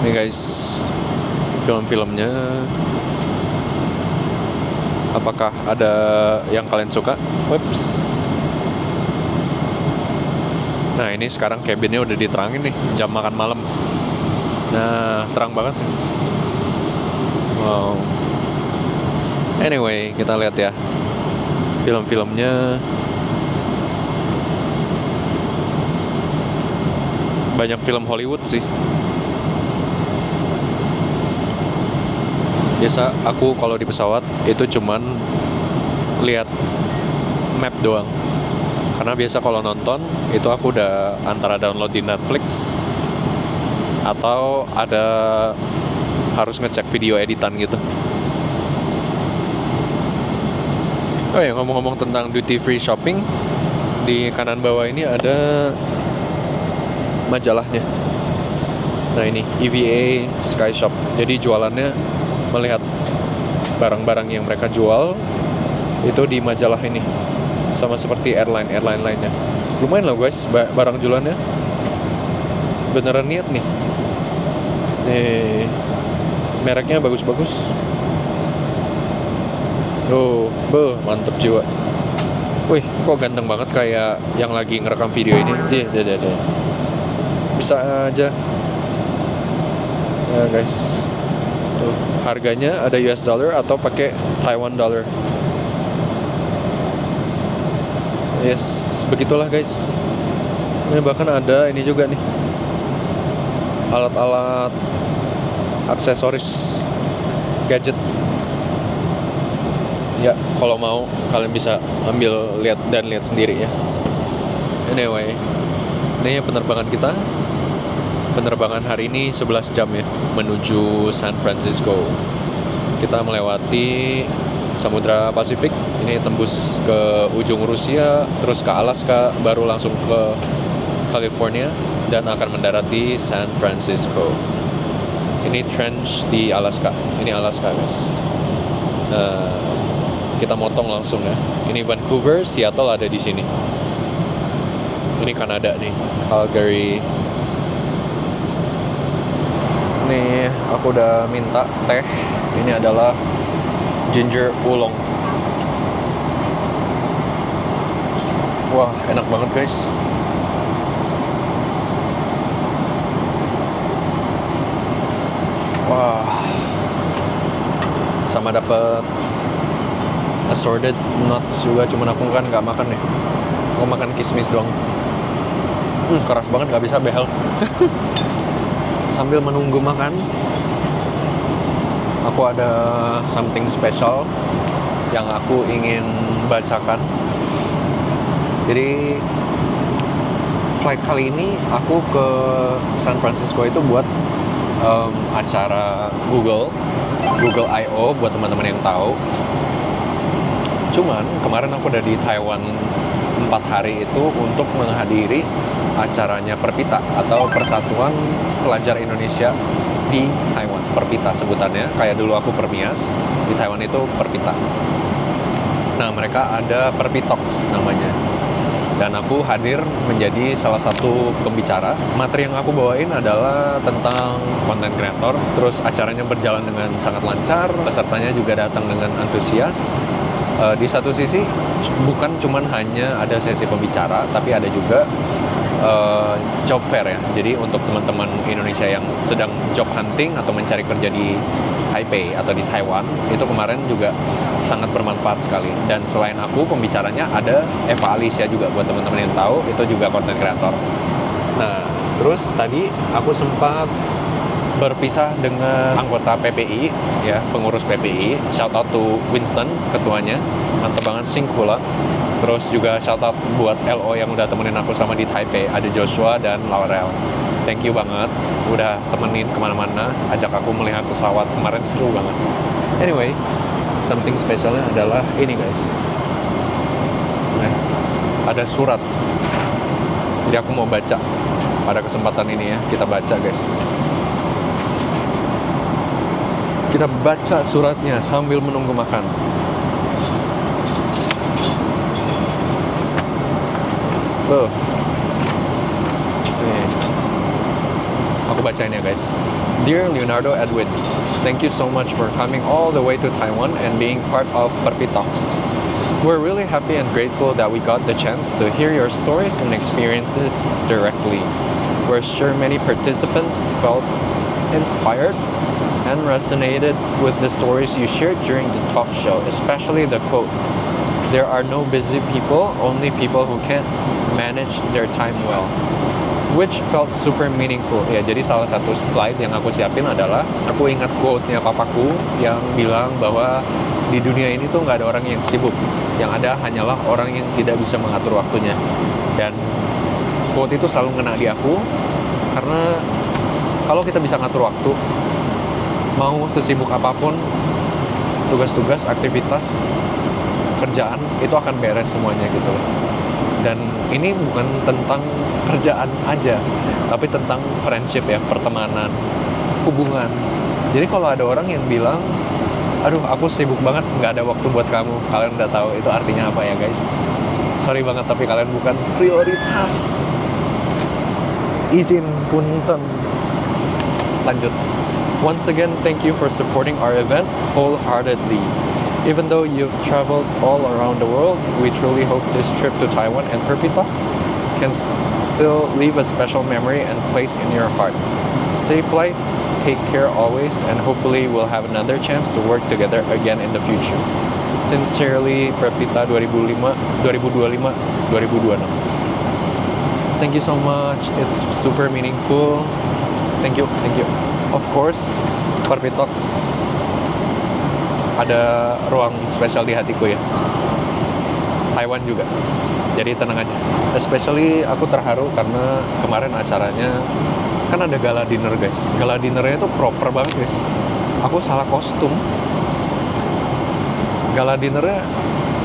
Nih guys, film-filmnya. Apakah ada yang kalian suka? Whoops. Nah ini sekarang cabinnya udah diterangin nih, jam makan malam. Nah terang banget nih. Wow. Anyway, kita lihat ya film-filmnya. Banyak film Hollywood sih. Biasa aku kalau di pesawat itu cuman lihat map doang. Karena biasa kalau nonton itu aku udah antara download di Netflix atau ada harus ngecek video editan gitu. Oh ya, ngomong-ngomong tentang duty free shopping, di kanan bawah ini ada majalahnya. Nah ini EVA Sky Shop. Jadi jualannya melihat barang-barang yang mereka jual itu di majalah ini, sama seperti airline lainnya. Lumayan loh guys, barang jualannya beneran niat nih. Mereknya bagus-bagus. Oh, mantep jiwa. Wih, kok ganteng banget kayak yang lagi ngerekam video ini. Deh. Bisa aja. Ya guys. Tuh, harganya ada US dollar atau pakai Taiwan dollar. Yes, begitulah guys. Ini bahkan ada ini juga nih, alat-alat aksesoris gadget. Ya, kalau mau kalian bisa ambil lihat sendiri ya. Anyway, ini penerbangan kita. Penerbangan hari ini 11 jam ya, menuju San Francisco. Kita melewati Samudra Pasifik. Ini tembus ke ujung Rusia, terus ke Alaska, baru langsung ke California, dan akan mendarat di San Francisco. Ini trench di Alaska. Ini Alaska guys. kita motong langsung ya. Ini Vancouver, Seattle ada di sini. Ini Kanada nih, Calgary. Nih, aku udah minta teh. Ini adalah ginger oolong. Wah, enak banget guys. Wah, sama dapet assorted nuts juga. Cuman aku kan nggak makan nih. Aku makan kismis doang. Keras banget, nggak bisa behel. Sambil menunggu makan, aku ada something special yang aku ingin bacakan. Jadi flight kali ini aku ke San Francisco itu buat acara Google I.O. buat teman-teman yang tahu. Cuman kemarin aku udah di Taiwan 4 hari itu untuk menghadiri acaranya Perpita atau Persatuan Pelajar Indonesia di Taiwan. Perpita sebutannya, kayak dulu aku Permias, di Taiwan itu Perpita. Nah, mereka ada Perpitox namanya. Dan aku hadir menjadi salah satu pembicara. Materi yang aku bawain adalah tentang content creator. Terus acaranya berjalan dengan sangat lancar, pesertanya juga datang dengan antusias. Di satu sisi bukan cuman hanya ada sesi pembicara, tapi ada juga job fair ya. Jadi untuk teman-teman Indonesia yang sedang job hunting atau mencari kerja di Taipei atau di Taiwan, itu kemarin juga sangat bermanfaat sekali. Dan selain aku, pembicaranya ada Eva Alicia juga, buat teman-teman yang tahu, itu juga content creator. Nah, terus tadi aku sempat berpisah dengan anggota PPI ya, pengurus PPI. Shout out to Winston, ketuanya, mantep banget, Singkula. Terus juga shout out buat LO yang udah temenin aku sama di Taipei, ada Joshua dan Laurel. Thank you banget udah temenin kemana-mana, ajak aku melihat pesawat kemarin, seru banget. Anyway, something specialnya adalah ini guys. Nah, ada surat. Jadi aku mau baca pada kesempatan ini ya, kita baca guys. Kita baca suratnya sambil menunggu makan. Tuh. Nih. Aku bacain ya guys. Dear Leonardo Edwin, thank you so much for coming all the way to Taiwan and being part of Perpitox. We're really happy and grateful that we got the chance to hear your stories and experiences directly. We're sure many participants felt inspired and resonated with the stories you shared during the talk show, especially the quote, "There are no busy people, only people who can't manage their time well," which felt super meaningful. Ya, jadi salah satu slide yang aku siapin adalah aku ingat quote-nya papaku yang bilang bahwa di dunia ini tuh nggak ada orang yang sibuk, yang ada hanyalah orang yang tidak bisa mengatur waktunya. Dan quote itu selalu ngena di aku karena kalau kita bisa ngatur waktu, mau sesibuk apapun, tugas-tugas, aktivitas, kerjaan, itu akan beres semuanya gitu. Dan ini bukan tentang kerjaan aja, tapi tentang friendship ya, pertemanan, hubungan. Jadi kalau ada orang yang bilang, aduh aku sibuk banget, nggak ada waktu buat kamu, kalian udah tahu itu artinya apa ya guys. Sorry banget, tapi kalian bukan prioritas. Izin punten. Lanjut. Once again, thank you for supporting our event wholeheartedly. Even though you've traveled all around the world, we truly hope this trip to Taiwan and Perpitox can still leave a special memory and place in your heart. Safe flight, take care always, and hopefully we'll have another chance to work together again in the future. Sincerely, Perpita 2025, 2026. Thank you so much. It's super meaningful. Thank you. Of course, Perpitox ada ruang spesial di hatiku ya. Taiwan juga. Jadi tenang aja. Especially aku terharu karena kemarin acaranya kan ada gala dinner guys. Gala dinnernya tuh proper banget guys. Aku salah kostum. Gala dinnernya,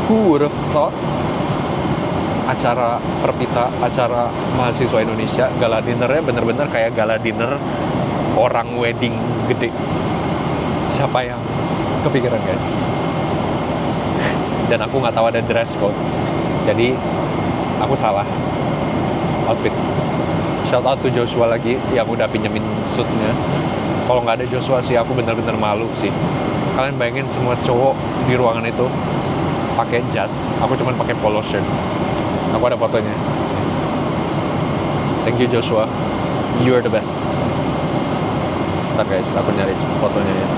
who would have thought, acara Perpita, acara mahasiswa Indonesia, gala dinnernya bener-bener kayak gala dinner orang wedding gede. Siapa yang kepikiran guys? dan aku nggak tahu ada dress code. Jadi aku salah outfit. Shout out to Joshua lagi yang udah pinjemin suitnya. Kalau nggak ada Joshua sih aku bener-bener malu sih. Kalian bayangin semua cowok di ruangan itu pakai jas, aku cuma pakai polo shirt. Aku ada fotonya. Thank you Joshua, you are the best. Ntar guys, aku nyari fotonya ya.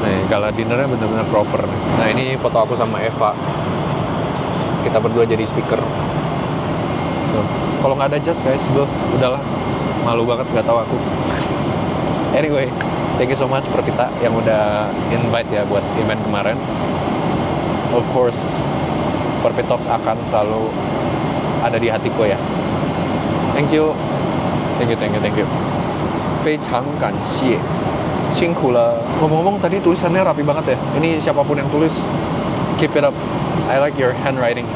Nih, gala dinnernya bener-bener proper nih. Nah ini foto aku sama Eva. Kita berdua jadi speaker. Tuh. Kalau nggak ada jas guys, udahlah. Malu banget nggak tahu aku. Anyway, thank you so much Perpita yang udah invite ya buat event kemarin. Of course, Perpitox akan selalu ada di hatiku ya. Thank you. 非常感谢，辛苦了。Ngomong-ngomong tadi tulisannya rapi banget ya. Ini siapapun yang tulis, keep it up. I like your handwriting.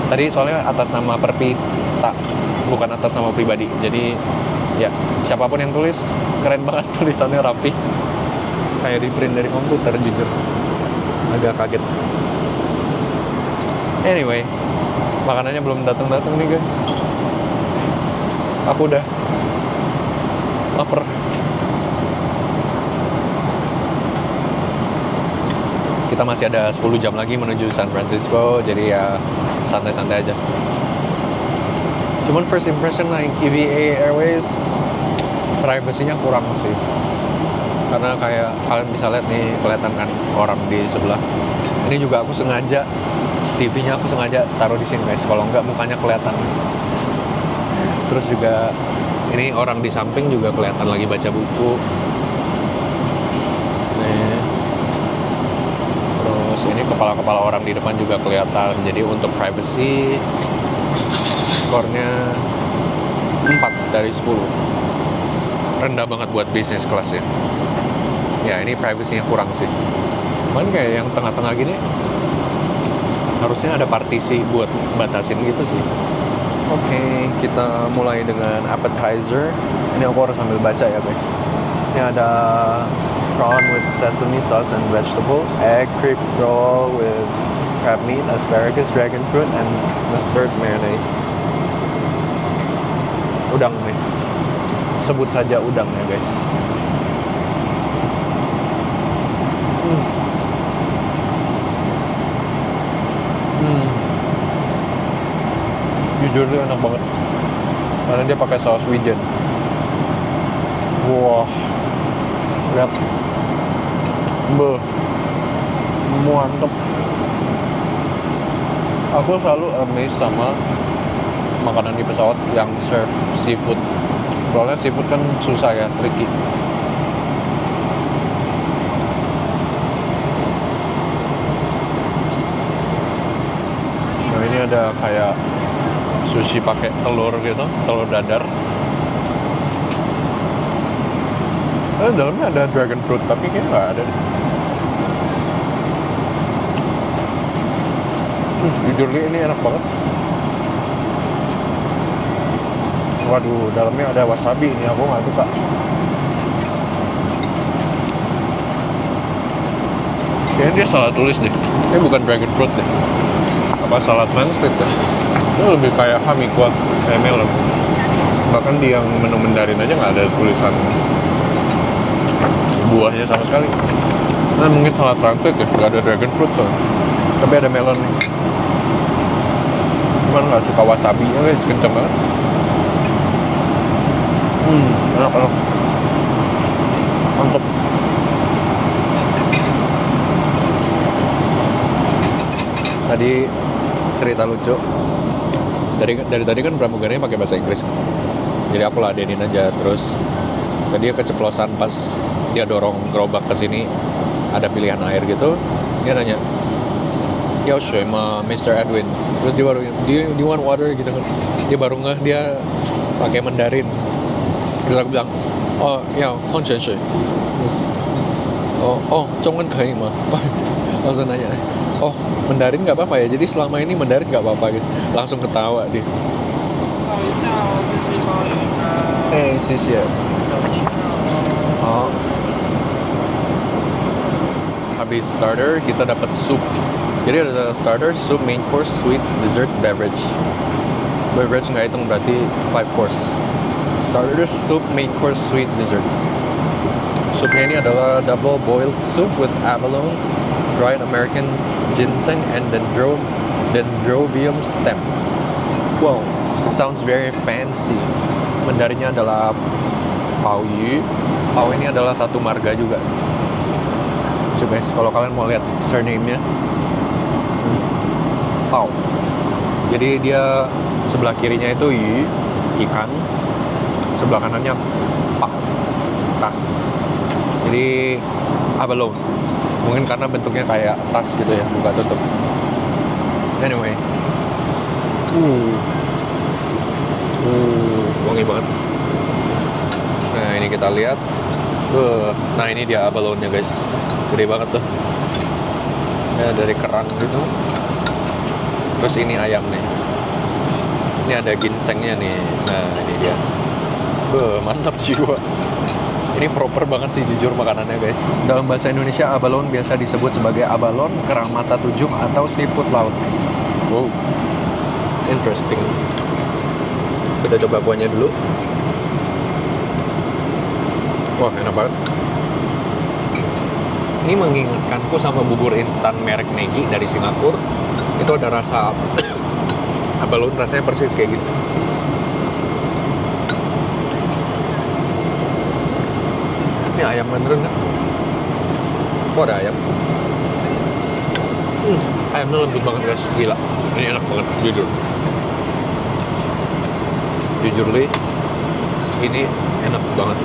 Tadi soalnya atas nama Perpita, bukan atas nama pribadi. Jadi ya siapapun yang tulis, keren banget tulisannya rapi. Kayak di print dari komputer jujur. Agak kaget. Anyway, makanannya belum datang-datang nih guys. Aku udah lapar. Kita masih ada 10 jam lagi menuju San Francisco, jadi ya santai-santai aja. Cuman first impression naik EVA Airways, privasinya kurang sih. Karena kayak kalian bisa lihat nih, kelihatan kan orang di sebelah. Ini juga aku sengaja, TV-nya aku sengaja taruh di sini guys, kalau enggak mukanya kelihatan. Terus juga ini orang di samping juga kelihatan lagi baca buku. Nih. Terus ini kepala-kepala orang di depan juga kelihatan. Jadi untuk privacy skornya 4 dari 10. Rendah banget buat business class ya. Ya ini privasinya kurang sih. Cuman kayak yang tengah-tengah gini harusnya ada partisi buat batasin gitu sih. Oke, kita mulai dengan appetizer. Ini aku harus sambil baca ya guys. Ini ada prawn with sesame sauce and vegetables, egg crepe roll with crab meat, asparagus, dragon fruit, and mustard mayonnaise. Udang nih. Sebut saja udang ya guys. Jujur dia enak banget karena dia pakai saus wijen. Wah, lihat, mantep. Aku selalu amazed sama makanan di pesawat yang serve seafood. Soalnya seafood kan susah ya, tricky. Nah ini ada kayak sushi pakai telur gitu, telur dadar. Dalamnya ada dragon fruit, tapi kayaknya nggak ada. Jujur ini enak banget. Waduh, dalamnya ada wasabi ini, aku nggak suka. Kayaknya dia salah tulis deh. Ini bukan dragon fruit deh. Apa salad mansplit deh. Ini lebih kayak hamikwa, kayak melon. Bahkan di yang menu Mandarin aja nggak ada tulisan buahnya sama sekali. Nah mungkin salah translate ya, nggak ada dragon fruit tuh. Tapi ada melon nih. Cuman nggak suka wasabi ya guys, kenceng banget. Enak. Mantap. Tadi cerita lucu. Dari tadi kan pramugarnya pakai bahasa Inggris. Jadi aku ladenin aja. Terus tadi dia keceplosan pas dia dorong gerobak ke sini, ada pilihan air gitu. Dia nanya, "Yao shui ma Mr. Edwin." Terus dia baru, "Do you want water?" gitu kan. Dia baru ngeh dia pakai Mandarin. Terus aku bilang, "Oh, ya, kongquan shui." Terus, "Oh, Zhongwen kei ma?" Langsung nanya, "Oh, Mandarin nggak apa-apa ya? Jadi selama ini Mandarin nggak apa-apa gitu." Langsung ketawa dia. Sisi ya. Oh. Habis starter kita dapat sup Jadi ada starter, soup, main course, sweets, dessert, beverage. Beverage nggak hitung berarti 5 course. Starter, soup, main course, sweet, dessert. Supnya ini adalah double boiled soup with abalone, dried American ginseng, and dendrobium stem. Wow, sounds very fancy. Mandarinnya adalah Pao Yu. Pao ini adalah satu marga juga. Coba guys, kalau kalian mau lihat surname-nya, Pao. Jadi dia sebelah kirinya itu Yu, ikan. Sebelah kanannya Pao, tas. Jadi abalone. Mungkin karena bentuknya kayak tas gitu ya, buka tutup. Anyway. Wangi banget. Nah, ini kita lihat. Nah, ini dia abalone-nya, guys. Gede banget tuh. Ya, dari kerang gitu. Terus ini ayam nih. Ini ada ginsengnya nih. Nah, ini dia. Mantap jiwa. Ini proper banget sih jujur makanannya, guys. Dalam bahasa Indonesia, abalone biasa disebut sebagai abalon, kerang mata tujuh, atau siput laut. Wow, interesting. Kita coba kuahnya dulu. Wah, enak banget. Ini mengingatkanku sama bubur instan merek Maggi dari Singapura. Itu ada rasa abalone, rasanya persis kayak gitu. Ini ayam beneran kan? Kok ada ayam? Ayamnya lembut banget, guys. Gila. Ini enak banget, jujur. Jujur li, ini enak banget.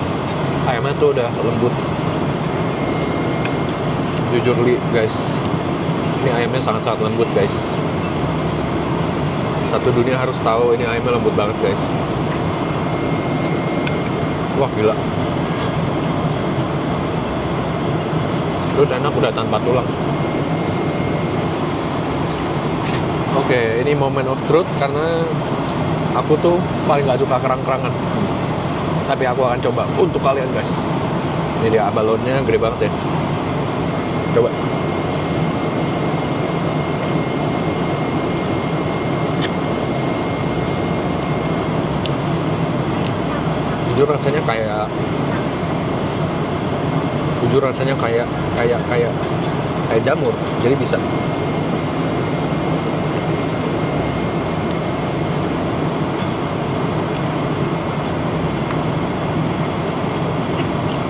Ayamnya tuh udah lembut. Jujur li, guys. Ini ayamnya sangat-sangat lembut, guys. Satu dunia harus tahu ini ayamnya lembut banget, guys. Wah, gila. Terus enak udah tanpa tulang. Oke, ini moment of truth karena aku tuh paling gak suka kerang-kerangan. Tapi aku akan coba untuk kalian, guys. Ini dia abalone-nya, gede banget ya. Coba. Jujur rasanya kayak jamur, jadi bisa.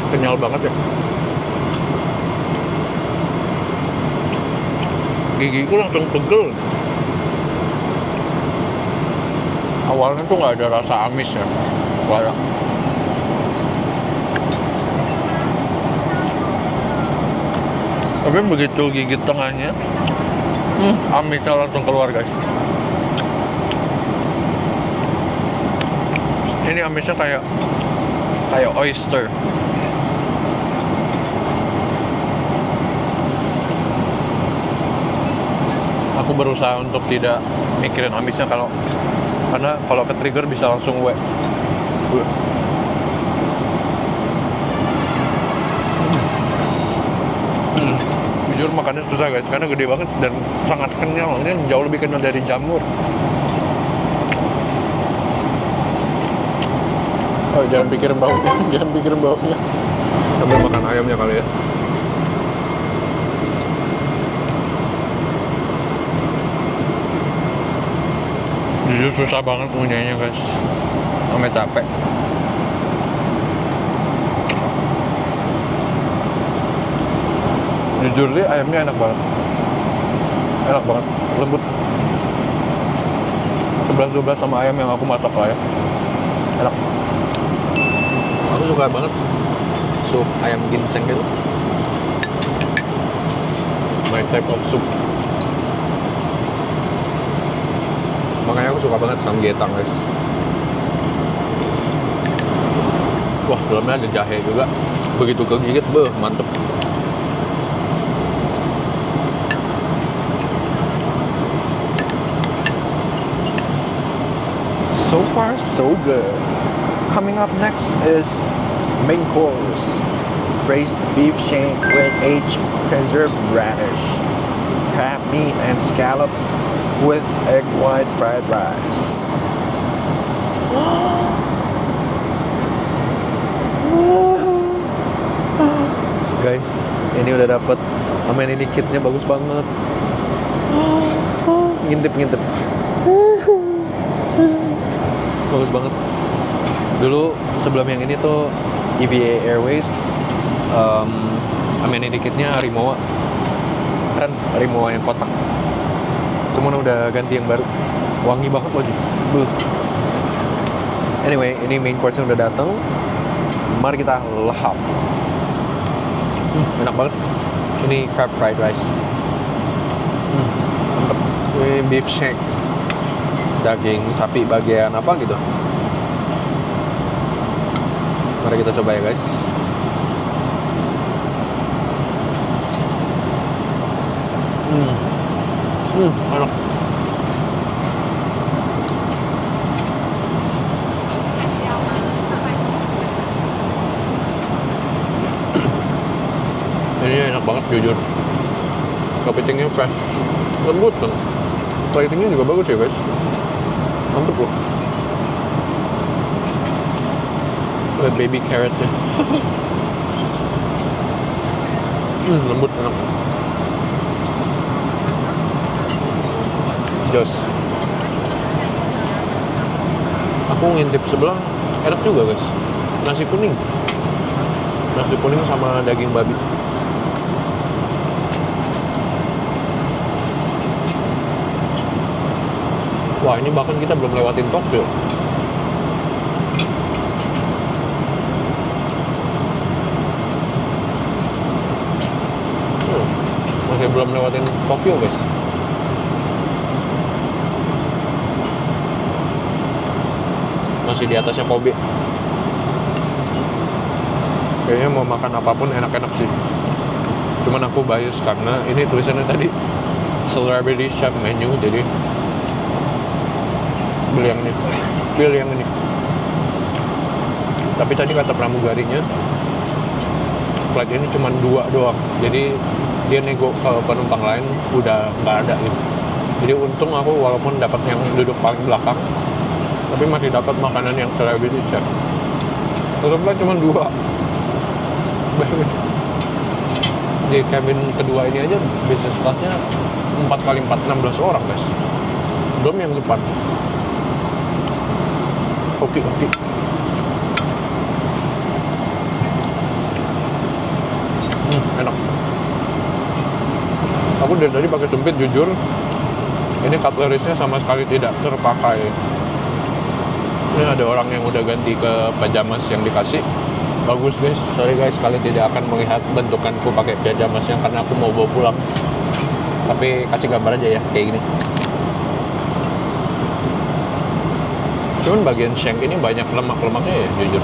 Kenyal banget ya. Gigiku langsung pegel. Awalnya tuh nggak ada rasa amis ya. Banyak. Tapi begitu gigit tengahnya, amisnya langsung keluar, guys. Ini amisnya kayak oyster. Aku berusaha untuk tidak mikirin amisnya karena kalau ke trigger bisa langsung Jujur makannya susah, guys, karena gede banget dan sangat kenyal. Ini jauh lebih kenyal dari jamur. Oh, jangan pikirin baunya, jangan pikirin baunya. Sambil makan ayamnya kali ya. Jujur susah banget ngunyahnya, guys. Sampai capek. Jujur sih ayamnya enak banget. Enak banget, lembut. 11-12 sama ayam yang aku masak lah ya. Enak. Aku suka banget sup ayam ginseng gitu. My type of soup. Makanya aku suka banget samgyetang, guys. Wah, dalamnya ada jahe juga. Begitu kegigit, mantep. So far, so good. Coming up next is main course. Braised beef shank with aged preserved radish. crab meat and scallop with egg white fried rice. Guys, ini udah dapet. Aman, ini kitnya bagus banget. Ngintip. Bagus banget. Dulu sebelum yang ini tuh EVA Airways, amenity-kitnya Rimowa. Keren, Rimowa yang kotak. Cuman udah ganti yang baru. Wangi banget lagi. Anyway, ini main course udah datang. Mari kita lahap. Enak banget. Ini crab fried rice. Mantep. Ini beef shank. Daging sapi bagian apa gitu. Mari kita coba ya guys. Enak. Ini enak banget jujur. Kepitingnya fresh, lembut kan. Platingnya juga bagus ya guys. Mantep loh. Lihat baby carrotnya. Lembut enak. Jos. Aku ngintip sebelah, enak juga guys. Nasi kuning sama daging babi. Wah, ini bahkan kita belum lewatin Tokyo. Masih belum lewatin Tokyo guys. Masih di atasnya Kobe. Kayaknya mau makan apapun enak-enak sih. Cuman aku bias karena ini tulisannya tadi Celebrity Chef Menu, jadi pilih yang ini. Tapi tadi kata pramugarinya flight ini cuma 2 doang, jadi dia nego ke penumpang lain udah nggak ada gitu. Jadi untung aku walaupun dapat yang duduk paling belakang, tapi masih dapat makanan yang celebrity chef. Tetap flight cuma 2. Di cabin kedua ini aja business class-nya 4x4 16 orang guys. Belum yang depan. Oke. Enak. Aku dari tadi pakai jepit jujur. Ini cutlery-nya sama sekali tidak terpakai. Ini ada orang yang udah ganti ke pajamas yang dikasih. Bagus guys. Sorry guys, kalian tidak akan melihat bentukanku pakai pajamasnya karena aku mau bawa pulang. Tapi kasih gambar aja ya kayak gini. Cuman bagian shank ini banyak lemak-lemaknya ya jujur.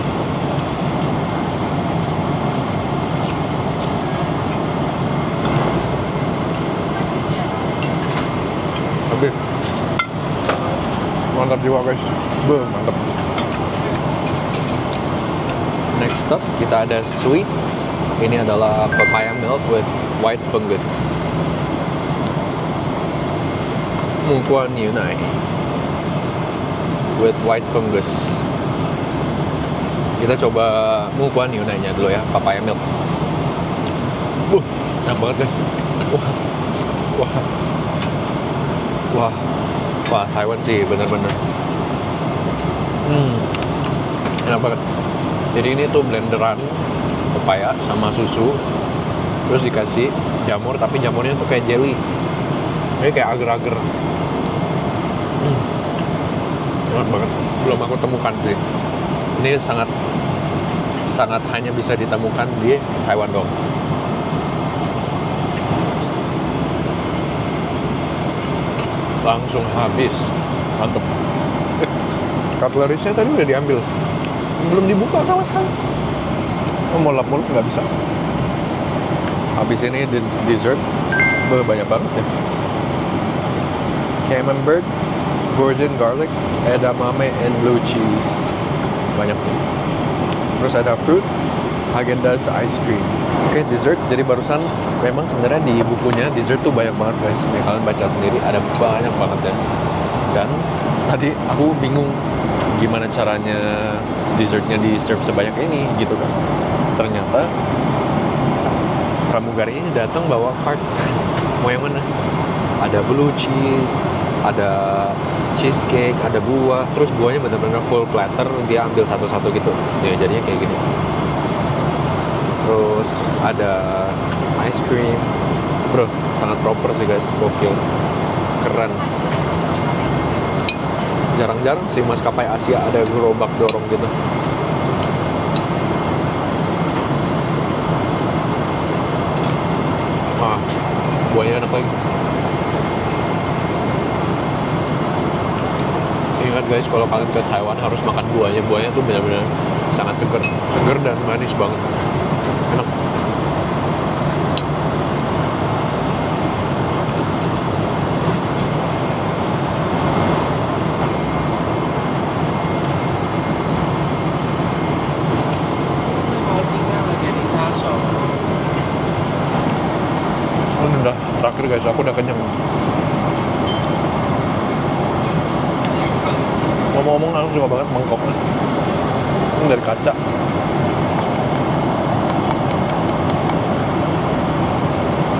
Tapi mantap juga guys. Mantap. Next up kita ada sweets. Ini adalah papaya milk with white fungus. Mungkuan Yunai with white fungus. Kita coba Mungkuan Yunai-nya dulu ya, papaya milk. Enak banget guys. Wah, Taiwan sih bener-bener. Enak banget. Jadi ini tuh blenderan pepaya sama susu, terus dikasih jamur, tapi jamurnya tuh kayak jelly. Ini kayak agar-agar. Enak banget. Belum aku temukan sih. Ini sangat hanya bisa ditemukan di Taiwan dong. Langsung habis. Mantep. Cutlery-nya tadi udah diambil. Belum dibuka sama sekali. Mau lap-lap nggak bisa. Habis ini dessert. Banyak banget ya. Camembert, virgin garlic, edamame, and blue cheese. Banyak nih. Terus ada fruit, Häagen-Dazs ice cream. Oke, dessert. Jadi barusan memang sebenarnya di bukunya dessert tuh banyak banget guys. Nih kalian baca sendiri, ada banyak banget ya. Dan tadi aku bingung gimana caranya dessertnya di serve sebanyak ini gitu kan. Ternyata pramugari ini datang bawa cart. Mau yang mana? Ada blue cheese, ada cheesecake, ada buah. Terus buahnya benar-benar full platter, dia ambil satu-satu gitu. Ya jadinya kayak gini. Terus ada ice cream. Bro, sangat proper sih guys, gokil. Keren. Jarang-jarang sih maskapai Asia ada gerobak dorong gitu. Buahnya enak lagi. Ingat guys, kalau kalian ke Taiwan harus makan buahnya. Buahnya tuh benar-benar sangat seger dan manis banget. Enak. Ini udah terakhir guys, aku udah kenyang. Ngomong-ngomong, aku suka banget mangkoknya. Ini dari kaca.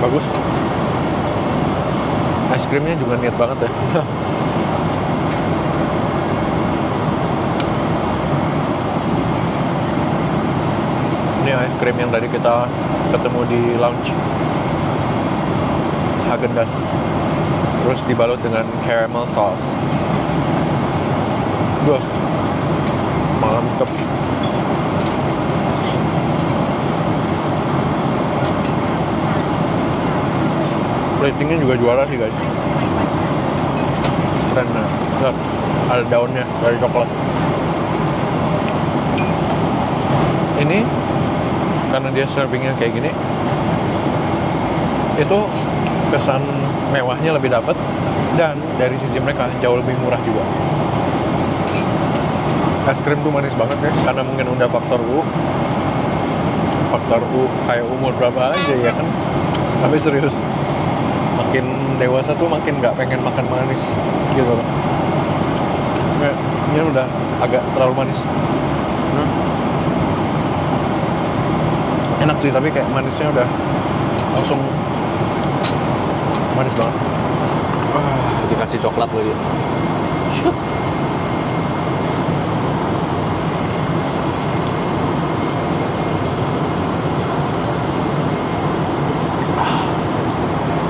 Bagus. Es krimnya juga niat banget ya. Ini es krim yang tadi kita ketemu di lounge. Häagen-Dazs. Terus dibalut dengan caramel sauce. Wah, mantep. Platingnya juga juara sih guys. Keren nah. Lihat, ada daunnya dari coklat. Ini karena dia servingnya kayak gini, itu kesan mewahnya lebih dapat, dan dari sisi mereka jauh lebih murah juga. Es krim tuh manis banget ya, karena mungkin udah faktor U kayak umur berapa aja ya kan. Tapi serius, makin dewasa tuh makin nggak pengen makan manis gitu loh. Kayak ini udah agak terlalu manis. Enak sih, tapi kayak manisnya udah langsung manis banget. Dikasih coklat lagi.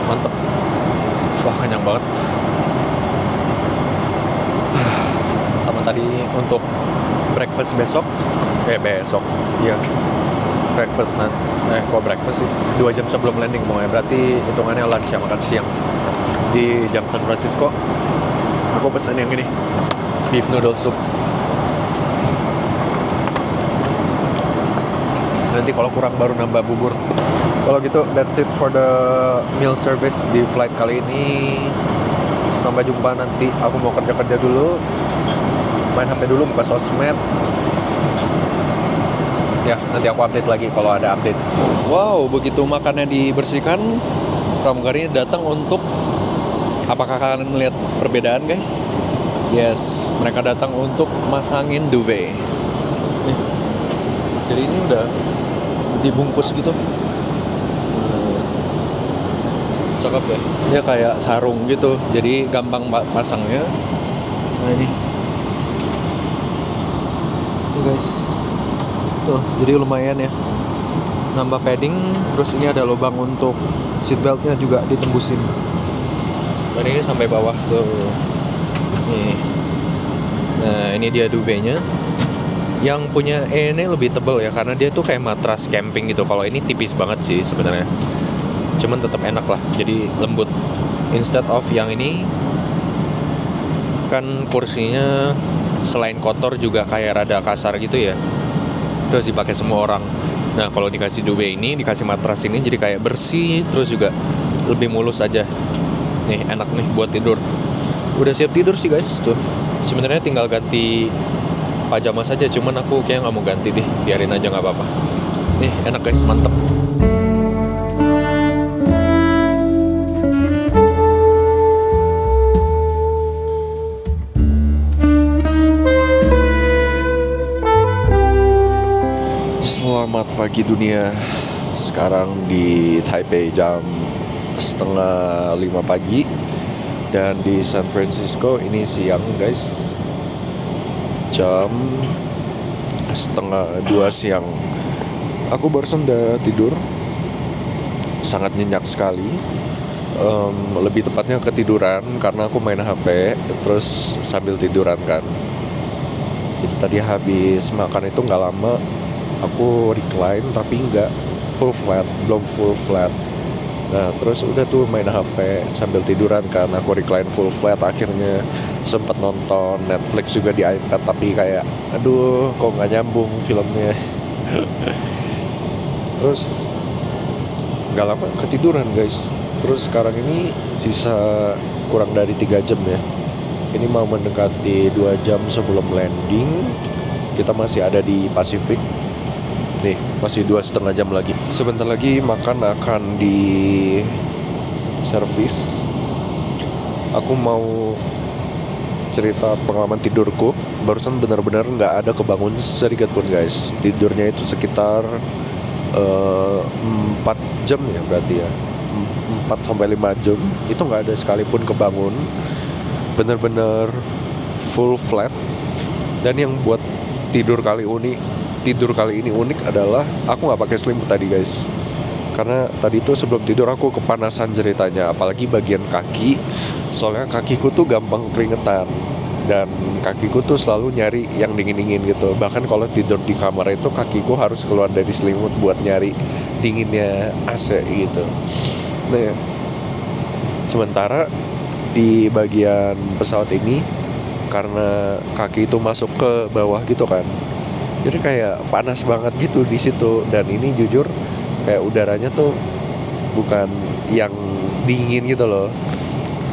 Mantep. Wah, kenyang banget. Sama tadi untuk breakfast besok. Iya. Breakfast kok breakfast sih? 2 jam sebelum landing pokoknya. Berarti hitungannya lunch ya, makan siang di jam San Francisco. Aku pesen yang ini, beef noodle soup. Nanti kalau kurang baru nambah bubur. Kalau gitu, that's it for the meal service di flight kali ini. Sampai jumpa nanti. Aku mau kerja dulu, main HP dulu, buka sosmed. Ya, nanti aku update lagi kalau ada update. Wow, begitu makannya dibersihkan, pramugarinya datang untuk... Apakah kalian melihat perbedaan, guys? Yes, mereka datang untuk masangin duvet. Nih. Jadi ini udah dibungkus gitu. Cakep ya. Dia kayak sarung gitu, jadi gampang pasangnya. Nah ini. Tuh guys. Tuh, jadi lumayan ya. Nambah padding, terus ini ada lubang untuk seatbeltnya juga ditembusin. Dan ini sampai bawah tuh. Nih. Nah, ini dia duvetnya. Yang punya ini lebih tebal ya, karena dia tuh kayak matras camping gitu. Kalau ini tipis banget sih sebenarnya. Cuman tetap enak lah, jadi lembut. Instead of yang ini, kan kursinya selain kotor juga kayak rada kasar gitu ya. Terus dipakai semua orang. Nah, kalau dikasih duvet ini, dikasih matras ini, jadi kayak bersih, terus juga lebih mulus aja. Nih, enak nih buat tidur. Udah siap tidur sih guys, tuh. Sebenarnya tinggal ganti pajama saja, cuman aku kayak nggak mau ganti deh, biarin aja nggak apa-apa. Nih enak guys, mantep. Selamat pagi dunia. Sekarang di Taipei jam 4:30 pagi. Dan di San Francisco ini siang guys, jam 1:30 siang. Aku barusan udah tidur, sangat nyenyak sekali. Lebih tepatnya ketiduran karena aku main HP terus sambil tiduran kan. Jadi tadi habis makan itu nggak lama, aku recline tapi nggak full flat, belum full flat. Nah terus udah tuh main HP sambil tiduran kan, aku recline full flat. Akhirnya sempat nonton Netflix juga di iPad, tapi kayak aduh kok nggak nyambung filmnya. Terus nggak lama ketiduran guys. Terus sekarang ini sisa kurang dari 3 jam ya. Ini mau mendekati 2 jam sebelum landing. Kita masih ada di Pasifik. Nih, masih 2,5 jam lagi. Sebentar lagi makan akan di servis. Aku mau cerita pengalaman tidurku. Barusan benar-benar nggak ada kebangun sedikit pun guys. Tidurnya itu sekitar 4 jam ya berarti ya. 4-5 jam. Itu nggak ada sekalipun kebangun. Benar-benar full flat. Dan yang buat tidur kali ini unik adalah aku nggak pakai selimut tadi guys, karena tadi itu sebelum tidur aku kepanasan ceritanya, apalagi bagian kaki, soalnya kakiku tuh gampang keringetan dan kakiku tuh selalu nyari yang dingin-dingin gitu. Bahkan kalau tidur di kamar itu kakiku harus keluar dari selimut buat nyari dinginnya AC gitu. Nah, sementara di bagian pesawat ini karena kaki itu masuk ke bawah gitu kan, jadi kayak panas banget gitu di situ. Dan ini jujur kayak udaranya tuh bukan yang dingin gitu loh.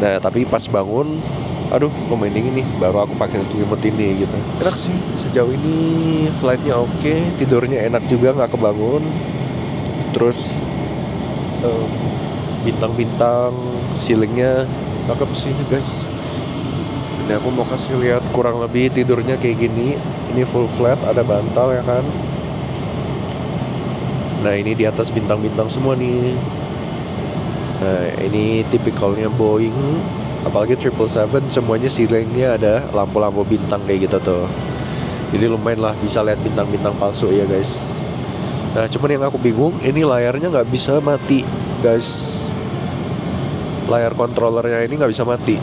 Nah tapi pas bangun, aduh kok main dingin nih, baru aku pakai selimut ini gitu. Enak sih sejauh ini, flightnya oke, tidurnya enak juga, nggak kebangun. Terus bintang-bintang ceilingnya cakep sih guys. Ini aku mau kasih lihat kurang lebih tidurnya kayak gini. Ini full flat, ada bantal ya kan. Nah ini di atas bintang-bintang semua nih. Nah ini tipikalnya Boeing, apalagi 777, semuanya ceilingnya ada lampu-lampu bintang kayak gitu tuh. Jadi lumayan lah bisa lihat bintang-bintang palsu ya guys. Nah cuman yang aku bingung, ini layarnya nggak bisa mati guys. Layar kontrolernya ini nggak bisa mati.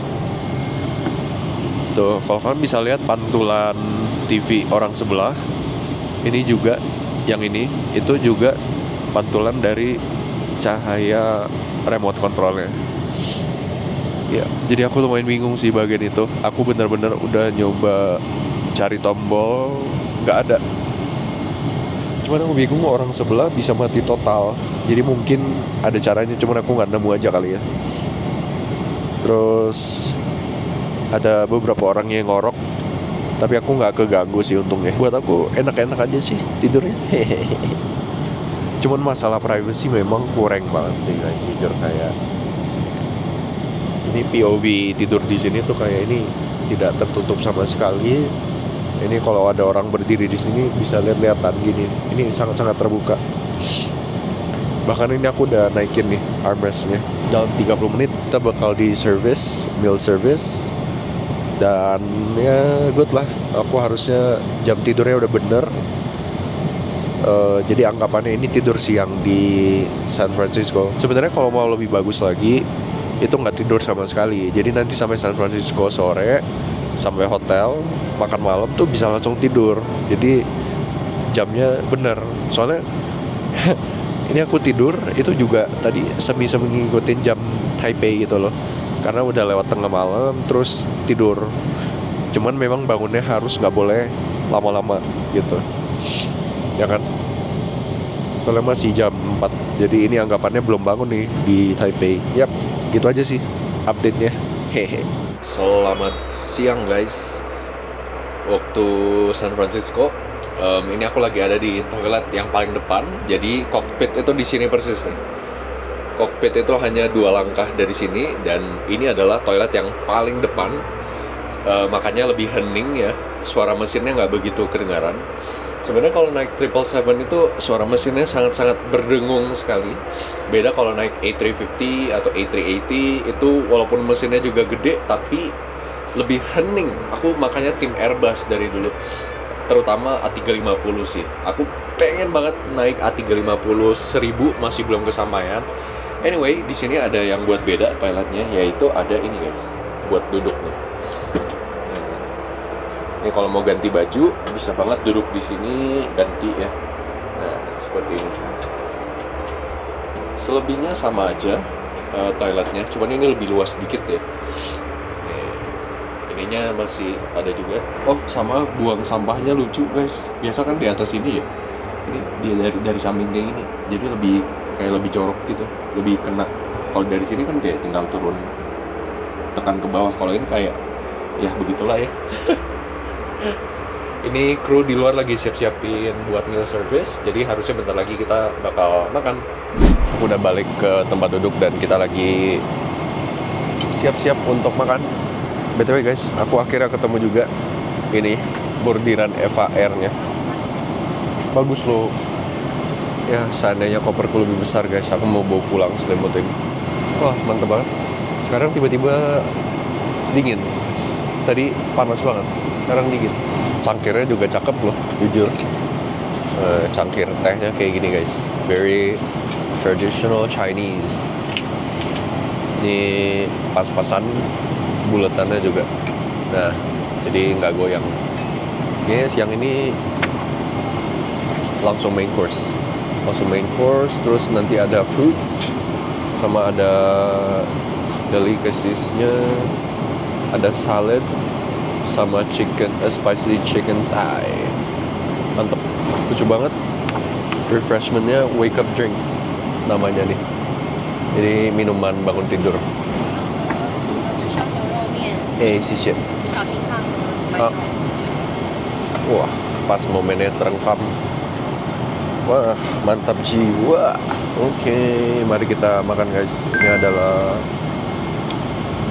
Tuh, kalau kalian bisa lihat pantulan TV orang sebelah, ini juga yang ini, itu juga pantulan dari cahaya remote controlnya. Ya, jadi aku lumayan bingung sih bagian itu. Aku benar-benar udah nyoba cari tombol, nggak ada. Cuman aku bingung orang sebelah bisa mati total. Jadi mungkin ada caranya, cuman aku nggak nemu aja kali ya. Terus ada beberapa orang yang ngorok, tapi aku nggak keganggu sih untungnya. Buat aku enak-enak aja sih tidurnya. Cuman masalah privacy memang kurang banget sih guys, jujur. Kayak ini POV tidur di sini tuh kayak ini tidak tertutup sama sekali. Ini kalau ada orang berdiri di sini bisa lihat-lihatan gini. Ini sangat-sangat terbuka. Bahkan ini aku udah naikin nih armrestnya. Dalam 30 menit kita bakal di service, meal service. Dan ya good lah, aku harusnya jam tidurnya udah bener. Jadi anggapannya ini tidur siang di San Francisco. Sebenarnya kalau mau lebih bagus lagi, itu nggak tidur sama sekali. Jadi nanti sampai San Francisco sore, sampai hotel, makan malam tuh bisa langsung tidur. Jadi jamnya bener. Soalnya ini aku tidur itu juga tadi semi-semi ngikutin jam Taipei gitu loh. Karena udah lewat tengah malam, terus tidur. Cuman memang bangunnya harus nggak boleh lama-lama gitu, ya kan? Soalnya masih jam 4. Jadi ini anggapannya belum bangun nih di Taipei. Yap, gitu aja sih update-nya. Hehe. Selamat siang guys. waktu San Francisco. Ini aku lagi ada di toilet yang paling depan. Jadi cockpit itu di sini persis nih. Cockpit itu hanya 2 langkah dari sini, dan ini adalah toilet yang paling depan. Makanya lebih hening ya. Suara mesinnya nggak begitu kedengaran. Sebenarnya kalau naik 777 itu suara mesinnya sangat-sangat berdengung sekali. Beda kalau naik A350 atau A380 itu walaupun mesinnya juga gede tapi lebih hening. Aku makanya tim Airbus dari dulu. Terutama A350 sih. Aku pengen banget naik A350 1000 masih belum kesampaian. Anyway, di sini ada yang buat beda toiletnya, yaitu ada ini guys, buat duduk nih. Ini kalau mau ganti baju bisa banget duduk di sini ganti ya. Nah seperti ini. Selebihnya sama aja toiletnya, cuman ini lebih luas sedikit ya. Ininya masih ada juga. Oh sama buang sampahnya lucu guys. Biasa kan di atas ini ya. Ini dia dari samping kayak gini. Jadi lebih jorok gitu, lebih kena. Kalau dari sini kan kayak tinggal turun tekan ke bawah. Kalau ini kayak ya begitulah ya. Ini kru di luar lagi siap-siapin buat meal service, jadi harusnya bentar lagi kita bakal makan. Aku udah balik ke tempat duduk dan kita lagi siap-siap untuk makan. BTW guys, aku akhirnya ketemu juga ini bordiran Eva Air-nya. Bagus loh. Ya seandainya koperku lebih besar guys, aku mau bawa pulang selimut ini. Wah mantep banget. Sekarang tiba-tiba dingin. Tadi panas banget, sekarang dingin. Cangkirnya juga cakep loh, jujur. Cangkir tehnya kayak gini guys, very traditional Chinese. Ini pas-pasan, buletannya juga. Nah, jadi nggak goyang. Oke, siang ini langsung main course. Terus nanti ada fruits, sama ada delicacies-nya, ada salad, sama spicy chicken thigh. Mantep, lucu banget. Refreshmentnya wake up drink namanya nih. Jadi minuman bangun tidur. 烧牛肉面，谢谢。小心烫啊 Wah, pas momennya terengkam. Wah, mantap jiwa. Oke, mari kita makan guys. Ini adalah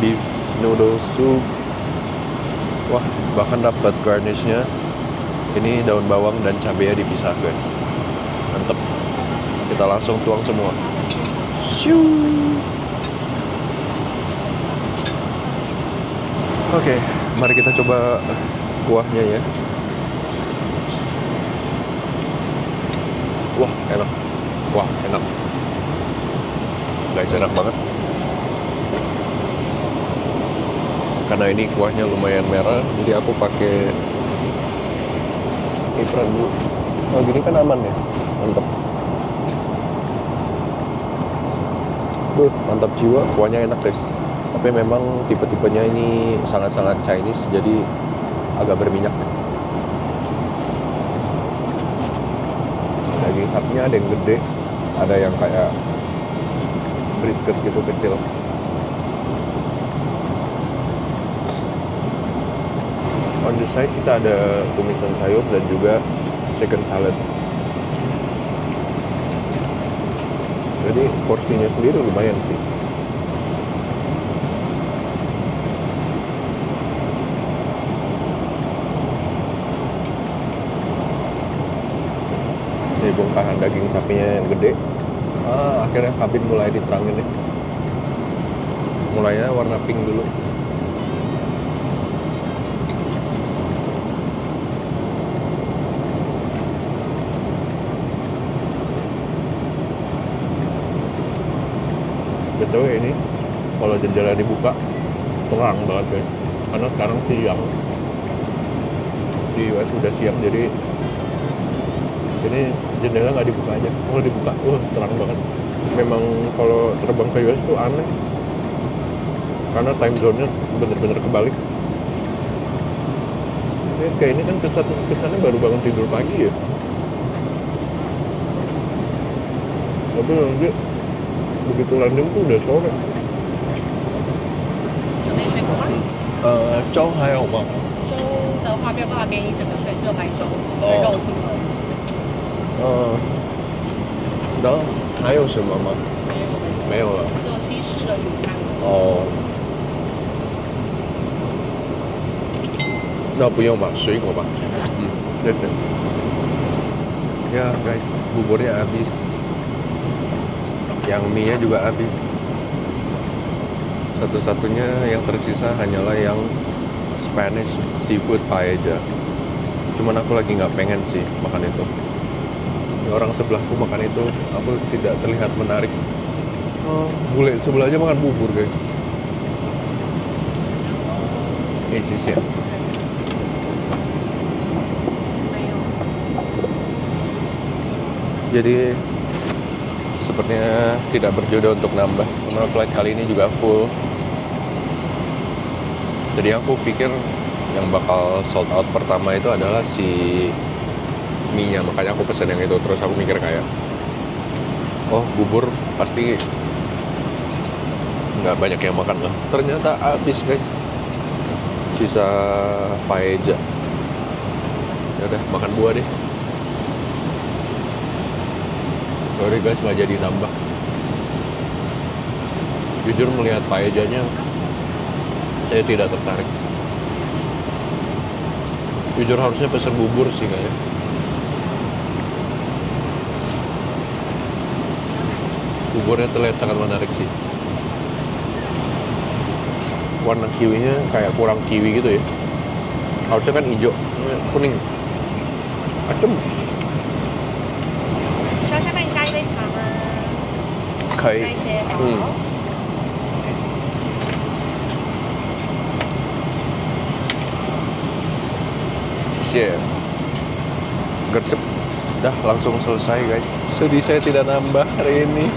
beef noodle soup. Wah, bahkan dapat garnishnya. Ini daun bawang dan cabenya dipisah guys. Mantep. Kita langsung tuang semua. Oke, mari kita coba kuahnya ya. Wah, enak. Guys, enak banget. Karena ini kuahnya lumayan merah, jadi aku pakai apron dulu. Oh, gini kan aman ya. Mantap. Mantap jiwa, kuahnya enak guys. Tapi memang tipe-tipenya ini sangat-sangat Chinese, jadi agak berminyak. Daging sapinya ada yang gede, ada yang kayak brisket gitu kecil. On the side kita ada tumisan sayur dan juga chicken salad. Jadi porsinya sendiri lumayan sih. Ini bongkahan daging sapinya yang gede. Akhirnya kabin mulai diterangin nih. Mulainya warna pink dulu. Betul ini kalau jendela dibuka terang banget guys, karena sekarang siang di US udah siang, jadi ini jendela nggak dibuka aja. Kalau dibuka terang banget. Memang kalau terbang ke US tuh aneh karena time zone-nya bener-bener kebalik. Kayak ini kan kesannya baru bangun tidur pagi ya, tapi nanti begitu landing tuh udah sore. 准备水果吗？粥还有吗？粥的话话没有办法给你整个水，只有白粥跟肉素而已。然后还有什么吗？没有了。只有西式的主餐。哦。那不用吧，水果吧。对。Ya guys, buburnya habis. Yang mie-nya juga habis. Satu-satunya yang tersisa hanyalah yang Spanish seafood paella. Cuman aku lagi nggak pengen sih makan itu. Orang sebelahku makan itu, aku tidak terlihat menarik. Bule sebelahnya makan bubur guys. Sih ya. Jadi sepertinya tidak berjodoh untuk nambah karena flight kali ini juga full. Jadi aku pikir yang bakal sold out pertama itu adalah si mie-nya, makanya aku pesen yang itu. Terus aku mikir kayak, oh bubur pasti nggak banyak yang makan lah. Ternyata habis guys, sisa paella. Ya udah makan buah deh. Sorry guys, nggak jadi nambah. Jujur melihat paellanya, saya tidak tertarik. Jujur harusnya pesan bubur sih kayaknya. Buburnya terlihat sangat menarik sih. Warna kiwinya kayak kurang kiwi gitu ya. Harusnya kan hijau, kuning. Adem. 需要再帮你加一杯茶吗？可以。加一些，好。谢谢。Gercep. Dah langsung selesai guys. Sedih saya tidak nambah hari ini.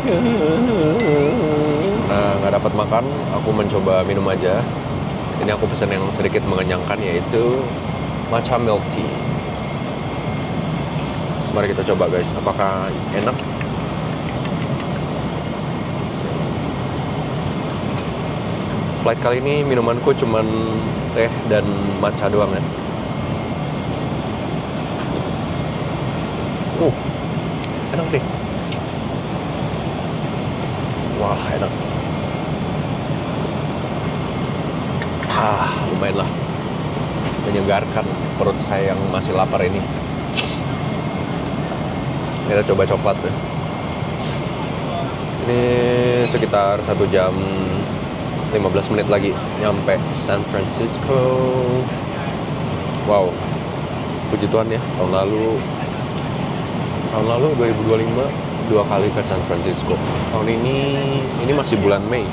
Nah, nggak dapat makan, aku mencoba minum aja. Ini aku pesan yang sedikit mengenyangkan, yaitu matcha milk tea. Mari kita coba guys, apakah enak? Flight kali ini minumanku cuman teh dan matcha doang ya. Enak deh. Wah, enak. Lumayan lah. Menyegarkan perut saya yang masih lapar ini. Kita coba coklat deh. Ini sekitar 1 jam 15 menit lagi nyampe San Francisco. Wow, puji Tuhan ya, tahun lalu 2025 2 kali ke San Francisco. Tahun ini masih bulan Mei,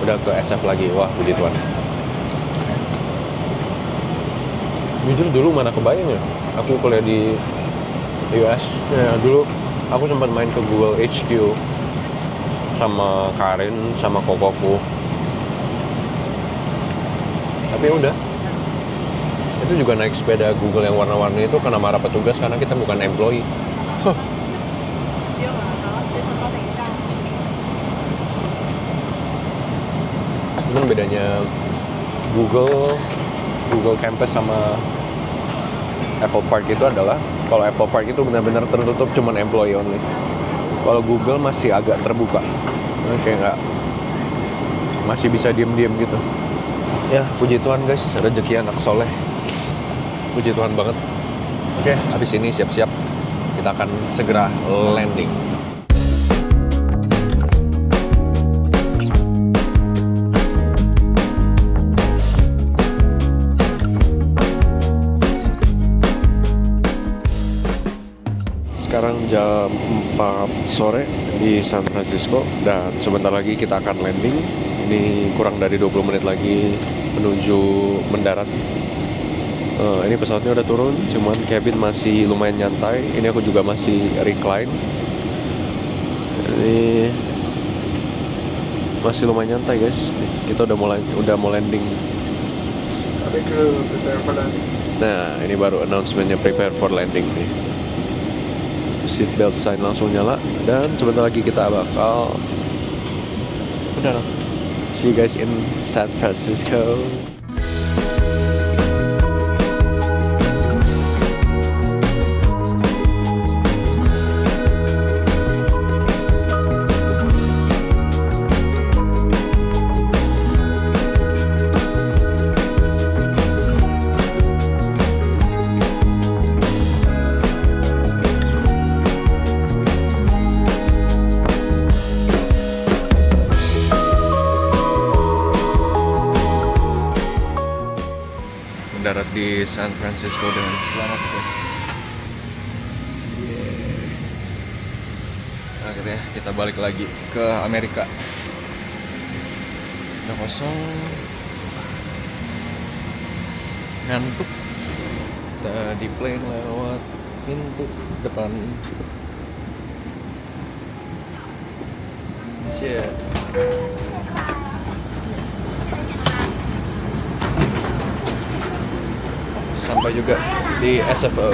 udah ke SF lagi. Wah, puji Tuhan. Jujur dulu mana kebayang ya, aku kuliah di US. Ya, dulu aku sempat main ke Google HQ sama Karin, sama kokoku. Tapi udah, itu juga naik sepeda Google yang warna-warni itu kena marah petugas karena kita bukan employee. Cuman bedanya Google Campus sama Apple Park itu adalah, kalau Apple Park itu benar-benar tertutup, cuman employee only. Kalau Google masih agak terbuka, kayak nggak, masih bisa diem-diem gitu. Ya, puji Tuhan guys, rezeki anak soleh. Puji Tuhan banget. Oke, habis ini siap-siap, kita akan segera landing. Sekarang jam 4 sore di San Francisco dan sebentar lagi kita akan landing. Ini kurang dari 20 menit lagi menuju mendarat. Ini pesawatnya udah turun, cuman cabin masih lumayan nyantai. Ini aku juga masih recline. Ini masih lumayan nyantai guys. Kita udah mau landing. Nah, ini baru announcementnya prepare for landing nih. Seatbelt sign langsung nyala dan sebentar lagi kita bakal mendarat. See you guys in San Francisco. di San Francisco dengan selamat guys. Akhirnya kita balik lagi ke Amerika. Udah kosong, ngantuk. Tadi plane lewat pintu depan. Shit. Sampai juga di SFO.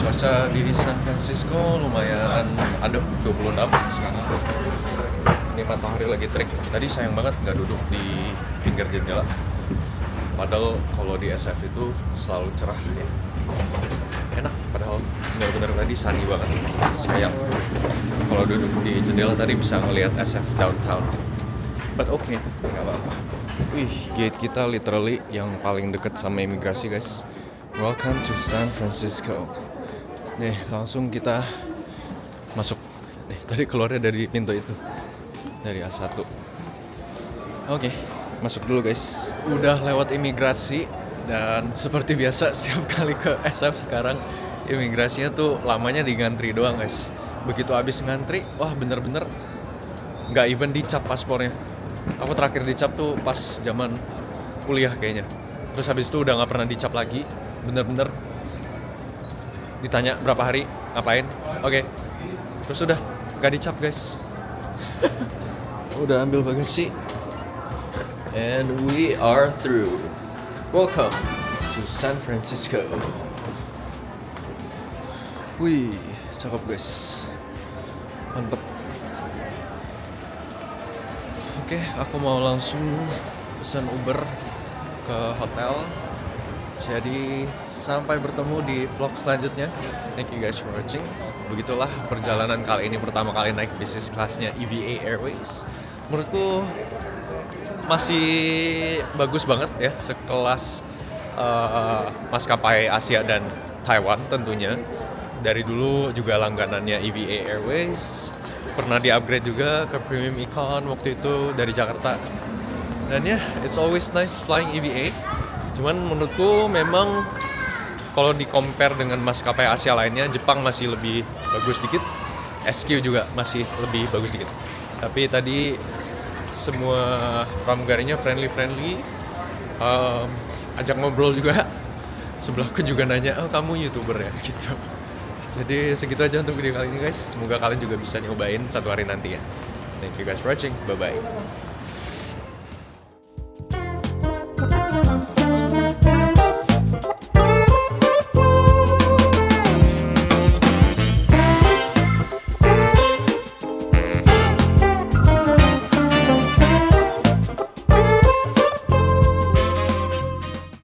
Cuaca di San Francisco lumayan adem, 26 sekarang. Ini matahari lagi terik. Tadi sayang banget nggak duduk di pinggir jendela. Padahal kalau di SF itu selalu cerah ya. Enak, padahal benar-benar tadi sunny banget. Sayang. Kalau duduk di jendela tadi bisa ngelihat SF downtown. But okay, nggak apa-apa. Wih, gate kita literally yang paling deket sama imigrasi guys. Welcome to San Francisco. Nih, langsung kita masuk. Nih, tadi keluarnya dari pintu itu. Dari A1. Oke, masuk dulu guys. Udah lewat imigrasi. Dan seperti biasa, setiap kali ke SF sekarang, imigrasinya tuh lamanya di ngantri doang guys. Begitu habis ngantri, wah bener-bener nggak even dicap paspornya. Aku terakhir dicap tuh pas zaman kuliah kayaknya. Terus habis itu udah nggak pernah dicap lagi. Bener-bener ditanya berapa hari, ngapain, oke. Terus udah nggak dicap guys. Udah ambil bagasi. And we are through. Welcome to San Francisco. Wih, cakep guys. Mantep. Oke, aku mau langsung pesan Uber ke hotel. Jadi sampai bertemu di vlog selanjutnya. Thank you guys for watching. Begitulah perjalanan kali ini, pertama kali naik bisnis kelasnya EVA Airways. Menurutku masih bagus banget ya, sekelas maskapai Asia dan Taiwan tentunya. Dari dulu juga langganannya EVA Airways. Pernah di-upgrade juga ke Premium Econ waktu itu dari Jakarta. Dan ya, it's always nice flying EVA. Cuman menurutku memang kalau di-compare dengan maskapai Asia lainnya, Jepang masih lebih bagus dikit. SQ juga masih lebih bagus dikit. Tapi tadi semua pramugarinya friendly, ajak ngobrol juga. Sebelahku juga nanya, oh kamu YouTuber ya? Gitu. Jadi segitu aja untuk video kali ini guys. Semoga kalian juga bisa nyobain satu hari nanti ya. Thank you guys for watching. Bye-bye.